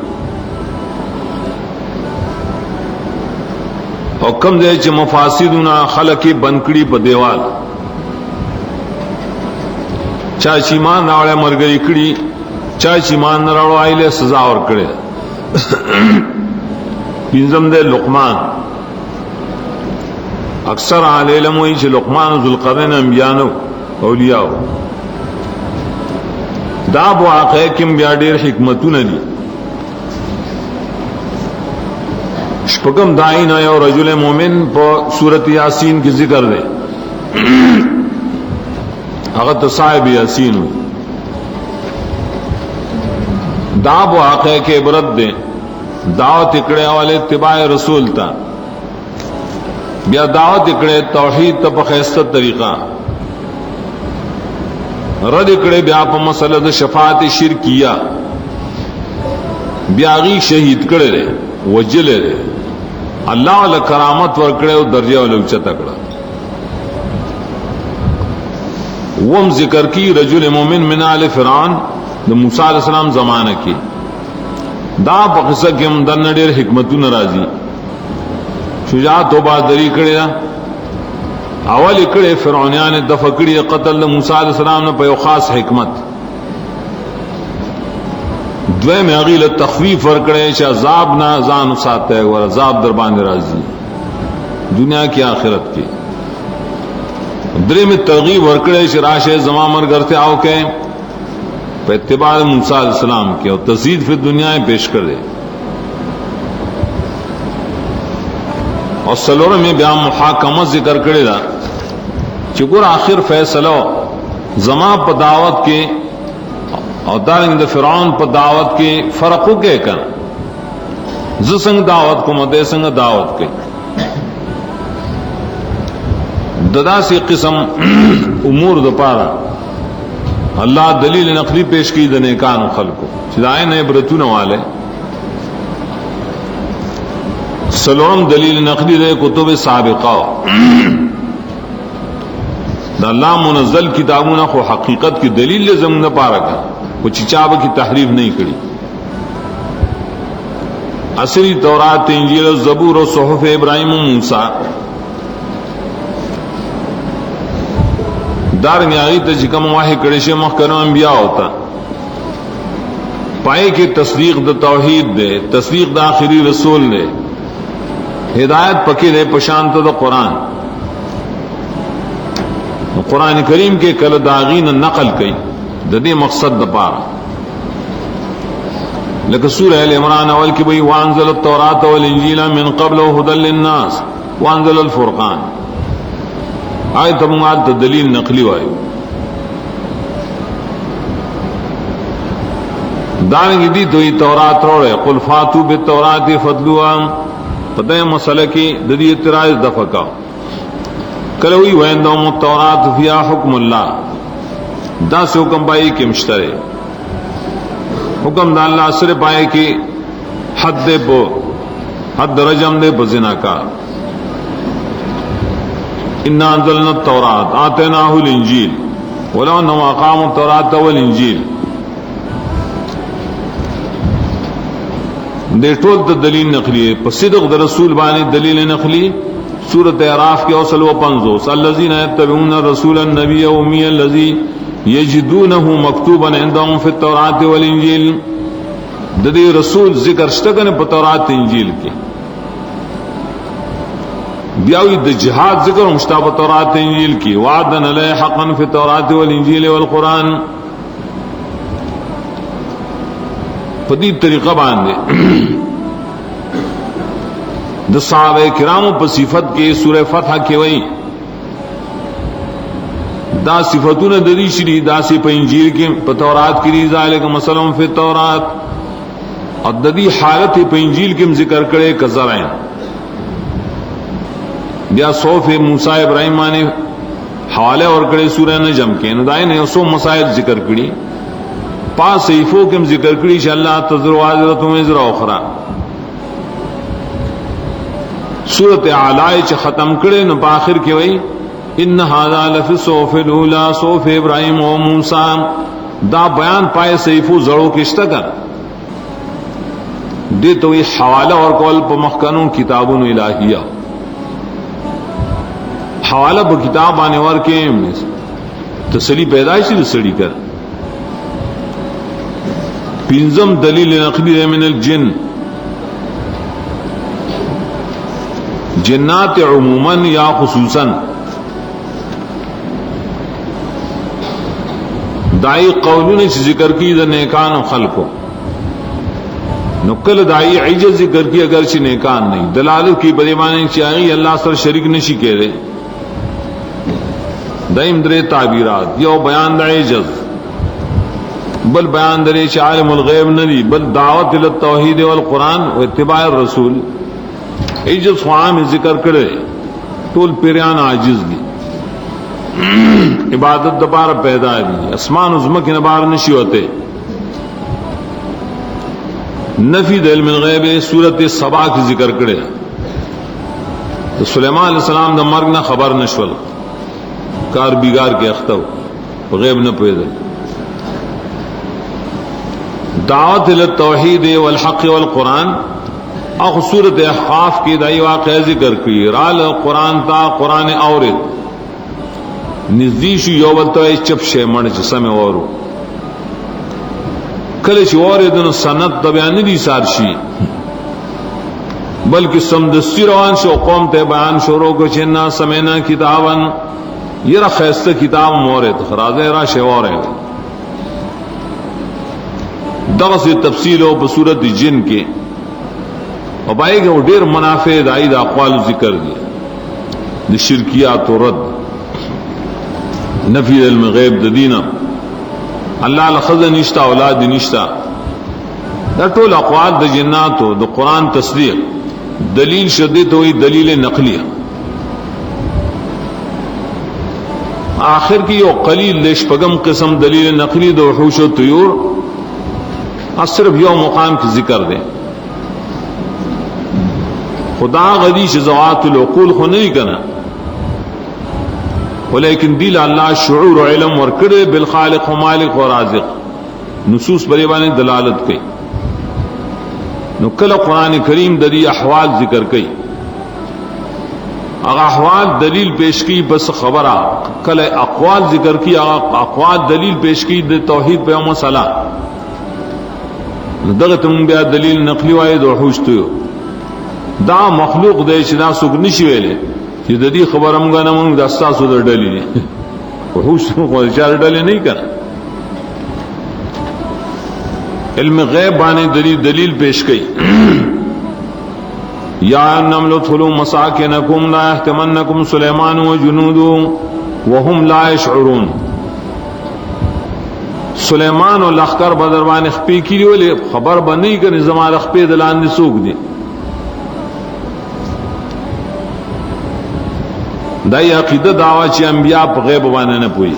او کم ځای چې مفاسدونه خلک بند کړي په دیوال، چا چې ایمان راوړی مرګري کړي، چا چې ایمان نه راوړی ایله سزا ورکړي. پنځم دی لقمان. اکثر اهل علم وایي چې لقمان او ذوالقرنین انبیانو اولیاء، دا واقع کې بیا ډېر حکمتونه دي. شپږم داین یو رجل مومن په سورۃ یاسین کې ذکر دی، هغه ته صاحب یاسین وي. دا واقع کې عبرت ده، دعوت کړه والے اتباع رسول تا، بیا دعوت کړه توحید ته په خاصه طریقہ، رد کړه بیا په مسله د شفاعت شرکیه، بیا غي شهید کړه وجل الله ول کرامت ور کړه او درجه ول اوچت کړه. وم ذکر کی رجل مومن من آل فرعون د موسی علیہ السلام زمانہ کی، دا په قصه کې هم د نړۍ حکمتونه راځي. شجاعت او بہادری کړي، اول کړي فرعونیان د فکړي قتل موسی علیہ السلام نه په یو خاص حکمت. دویم هغه له تخفیف ور کړي چې عذاب نه ځان ساته، ور عذاب در باندې راځي دنیا کې آخرت کې. درې میں ترغیب ورکڑے شراش زمان مرگرتے آؤ کے پہ اتباع موسیٰ علیہ السلام کے، اور تزید فی دنیا پیش کر دے. اور سلور میں بیان محاکمہ ذکر کرے دا چکر آخر فیصلو زمان پہ دعوت کے اور دارنگ دا فرعون پہ دعوت کے فرقو کے کن زسنگ دعوت کو مدے سنگ دعوت کے ددا سی قسم امور د پارا اللہ دلیل نقلی پیش کی دنے کان خلقو چدائے نئے برتون والے. سلام دلیل نقلی دے کتب سابقہ دا اللہ منزل کتابوں خو حقیقت کی دلیل لزم نہ پارا کا کچھ چاب کی تحریف نہیں کری. اصلی تورات انجیل زبور و صحف ابراہیم و موسیٰ دار نیاغی تا چکم واحی کڑشے مخکنو انبیاء ہوتا پائے کہ تصدیق دا توحید دے، تصدیق دا آخری رسول دے، ہدایت پکی دے پشانت دا قرآن. قرآن کریم کے کل داغین نقل کئی ددی مقصد دا پارا، لیکن سورہ ال عمران اول کی بھئی وانزل التوراۃ والانجیل من قبل هدى للناس وانزل الفرقان. آئے تمہارا تو دلیل نقلی وائے دانگی دی تو یہ تورات روڑے قل فاتو بالتورات فضلوا پتہ مسئلہ کی ددی اعتراض دفع کا کلوی ویندوم التورات فیہا حکم اللہ، دا سے حکم بائی کے مشترے حکم دا اللہ اثر پائے کی حد دے بو حد رجم دے بزنا کا. انا انزلنا التوراۃ آتیناہ الانجیل ولو انہم اقاموا التوراۃ والانجیل. دے ٹول تا دلیل نقلی ہے پس صدق دا رسول بانی دلیل نقلی. سورۃ اعراف کے اوصل و پنزوس الذین یتبعون الرسول النبی امی الذی یجدونہ مکتوبا عندهم فی التوراۃ والانجیل. ددی رسول ذکر شتگن پا تورات انجیل کے، بیاوی د جہاد ذکر مشتاق تورات انجیل کی. وعدن علیہ حقا فی التوراۃ والانجیل والقرآن. پدی طریقہ باندھے د صحابہ کرامو په صفت کې سورہ فتح کې وایي دا صفتونه د دې شری دا سی په انجیل کې په تورات کې دي ذالک مثلا فی التورات او د دې حالت په انجیل کې ذکر کړي کزرائن بیا صوف موسی ابراہیم باندې حوالے اور کړي سورہ نجم کې نو دای نه اوسو مسائل ذکر کړي پاس صحیفو کې ذکر کړي چې الله تزر واجرۃ وزر اخرى سورۃ اعلی چې ختم کړي نو په اخر کې وایي ان هذا لفی الصحف الاولى صحف ابراہیم و موسی دا بیان پائے صحیفو زړو کې شته کړ دې ته وی حواله اور کول په مخکنو کتابونو الہیہ حواله په کتاب باندې ورکې تسلی پیدائشی سړي کړ پنځم دلیل نقلی من الجن جنات عموما یا خصوصا دائی قولون سے ذکر کی دا نیکان و خلقو نقل دائی عجز ذکر کی اگرچہ نیکان نہیں دلالت کی بدیمانے چاہیے اللہ سر شریک نشی کہہ دے دائم درے تعبیرات یو بیان دا عجز بل بیان درے چ عالم الغیب ندی بل دعوت التوحید والقرآن و اتباع الرسول عجز خواہم ذکر کرے طول پیریان عاجز دی عبادت دبار پیدا دی اسمان عظمت نبار نشی ہوتے نفی د علم الغیب سورت سبا کی ذکر کرے تو سلیمان علیہ السلام دا مرگ نہ خبر نشول کار بیگار کے اختو غیب نہ پیدا دعوت التوحید والحق والقرآن اخ سورت احقاف کی دائی واقع ذکر کی رال قرآن تا قرآن اورد نزدیشو یو بلتا ہے چپ شے مڑ سمے اورو کلش اوردن سنت تبیان دی سارشی بلکہ سمدستی روان شو قوم تے بیان شروع کو چننا سمینا کتابن یہ را خیستہ کتاب مورد خرازے را شے اورد دغس تفصیل ہو بصورت جن کے اور بھائی کہ وہ دیر منافع دائی دا اقوال ذکر دیا دی شرکیات و رد نفی علم غیب دینا اللہ لخذ نشتا اولاد نشتا دا طول اقوال دا جناتو دا قرآن تصدیق دلیل شدید ہوئی دلیل نقلیہ آخر کی یو قلیل لیش پگم قسم دلیل نقلی دا وحوش و طیور صرف یو مقام کی ذکر دیں خدا غدیش زوات العقول خو نہیں کنا ولیکن دیل اللہ شعور و علم ورکڑے بالخالق و مالک و رازق نصوص بریبانی دلالت کی نکل قرآن کریم دلی احوال ذکر کی اگر احوال دلیل پیش کی بس خبرہ کل اقوال ذکر کی اگر اقوال دلیل پیش کی توحید پہ مسئلہ دغت من بیا دلیل نقلی وائی دو حوش تو دا مخلوق دے چدا سوک نشی ویلے چې د دې خبره مونږ نه مونږ د اساسو د ډلې وحوش خو چار ډلې نه کړه علم غیب باندې دلیل پیش کړي یا نمل ادخلوا مساکنکم لا يحتمنکم سلیمان وجنوده وهم لا يشعرون سلیمان و لخکر بدروان خپی کی ویلے خبر بنی کہ زمان خپی دلان دی سوک دی دای عقیدہ دعوی چی انبیاء پا غیب بانے نہ پوئی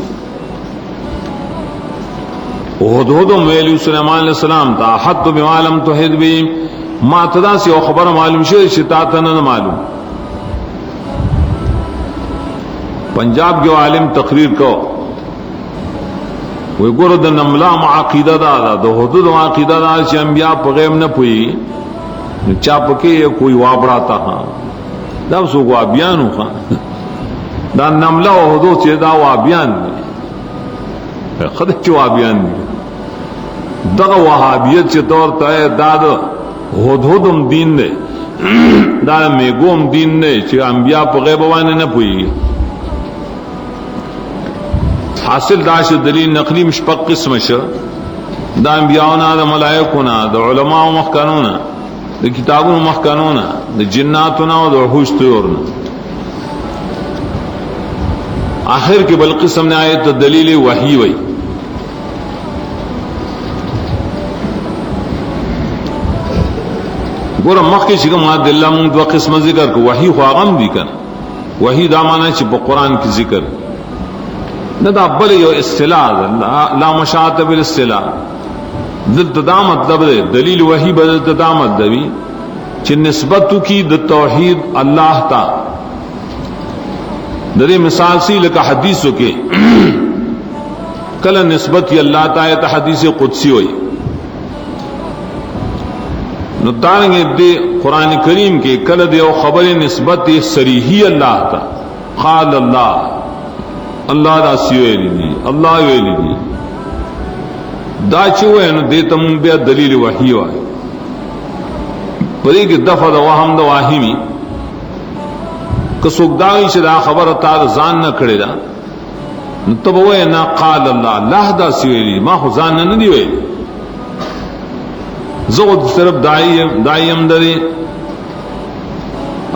احد ویلی سلیمان علیہ السلام تا حد بما لم تحد بی ما تدا سی او خبر معلوم شد شتاتا نہ معلوم پنجاب کے عالم تقریر کو وہ گور د نملا مع عقیدہ دا د حدود عقیدہ دا چې انبیاء په غیب نه پوي چا پکې کوئی وابڑا تا ہاں دا سو وا بیان خو دا نملا او حدود چې دا وا بیان خدای چې وا بیان دغه وهابیت چې تور ته دا د حدودم دین نه دا میګوم دین نه چې انبیاء په غیب باندې نه پوي حاصل داش دلیل نقلی مشپق قسم شو دا انبیاءنا دا ملائکونا دا علماء و مخکنونا د کتابونو مخکنونه د جناتونه او د وحوش طيورونه. آخر کې بل قسم نه آیت دلیل وحی وای. ګوره مخکې چې کوم ادله مونږ دوه قسمه ذکر کو، وحی خو هغه هم دي کنه. وحی دا معنی چې په قران کې ذکر نه، دا بل یو اصطلاح لا مشاعت بالاصطلاح. دلته دا مطلب دی دلیل وحی بدلته دا مطلب دی چې نسبت کی د توحید الله تا. د دې مثال سی لکه حدیثو کې کله نسبت ی الله تعالی ته حدیث قدسی وای، نو دارنګه د قران کریم کې کله د یو خبره نسبت صریحی الله ته، قال الله، الله دا سی ویلی دی، الله ویلی دی، دا چې وای نو دې ته مونږ بیا دلیل وحی وای. پرې کې دفع د وهم د واهمی که څوک دا وایي چې دا خبره تا ځان نه کړې ده، نو ته به وایې نه قال الله، الله دا سی ویلی، ما خو ځان نه دی ویلی. زه خو صرف داعی یم درې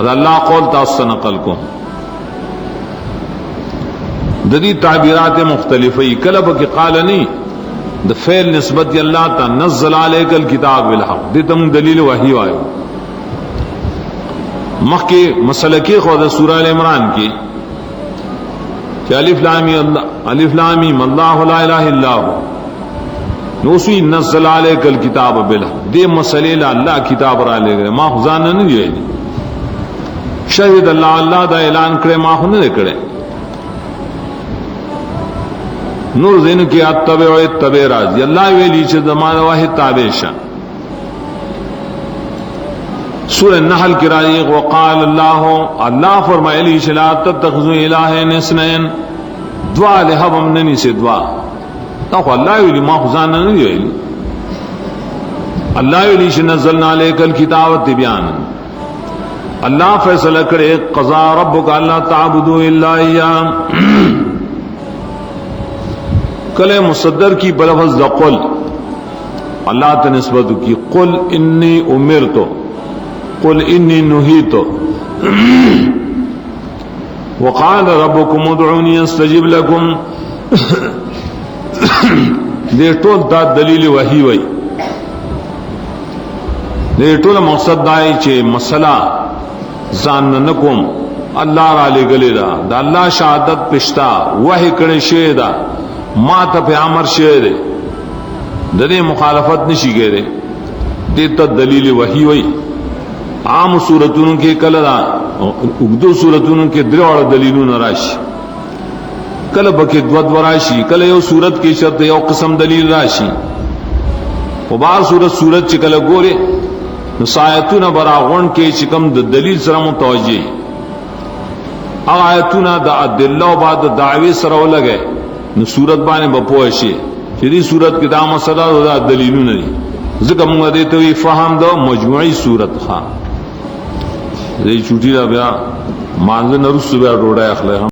دا الله قول تاسو ته نقل کوم. د دې تعبیرات مختلفې، کله به کې قال نه د فعل نسبت اللہ تا، نزل علیک الکتاب بالحق، دې ته دلیل وحی وایو. مخکې مسله کې خو د سورہ ال عمران کې چې الف لام میم الله لا اله الا هو، نو سوی نزل علیک الکتاب بالحق، دې مسلې له الله کتاب را لګره، ما خو ځان نه ویلي. شهید الله، الله دا اعلان کړي، ما خو نه کړي. نور زینو کی اتبع راضی، اللہ ویلی چھ زمان واحد تابع شاہ. سورہ نحل کی راضی وقال اللہ، اللہ فرمائلی چھ لا تتخذوا الہین اثنین، دعا لحب امننی سے دعا. تو اللہ ویلی ما خزان نہیں ویلی. اللہ ویلی چھ نزلنا علیک الکتاب تبیانا، اللہ فیصلہ کرے قضا ربک اللہ تعبدوا الا ایاه. کل مصدر کی بلفظ دا قل اللہ تا نسبت کی، قل انی امرتو، قل انی نہیتو. وقال ربکم ادعونی استجب لکم. دے ٹول دا دلیل وحی وی. دے ٹول مقصد دائی چھے مسئلہ زان نکم اللہ را لے گلے دا اللہ شہادت پشتا وحی کڑے شے دا ما ته په امر شوی دی، د دې مخالفت نشي کېدی. دې ته دلیل وحی وای. عام صورتونو کې کله دا وګدو صورتونو کې درې دلیلونه راشي، کله بکې دوه راشي، کله یو صورت کې شرط یو قسم دلیل راشي. په بار صورت چې کله ګوري نو سایتونه براغون کې چې کوم د دلیل سره متوجه، هغه آیتونه د ادله او بعد دعوی سره ولګي، نو صورت باندې بپوه شي چې دې صورت کې دا مسله او دا دلیلونه دي. ځکه موږ دې ته وی فهم دا مجموعي صورت ښه دې چوټي دا بیا مانځ نرسو بیا ډوډۍ اخلي.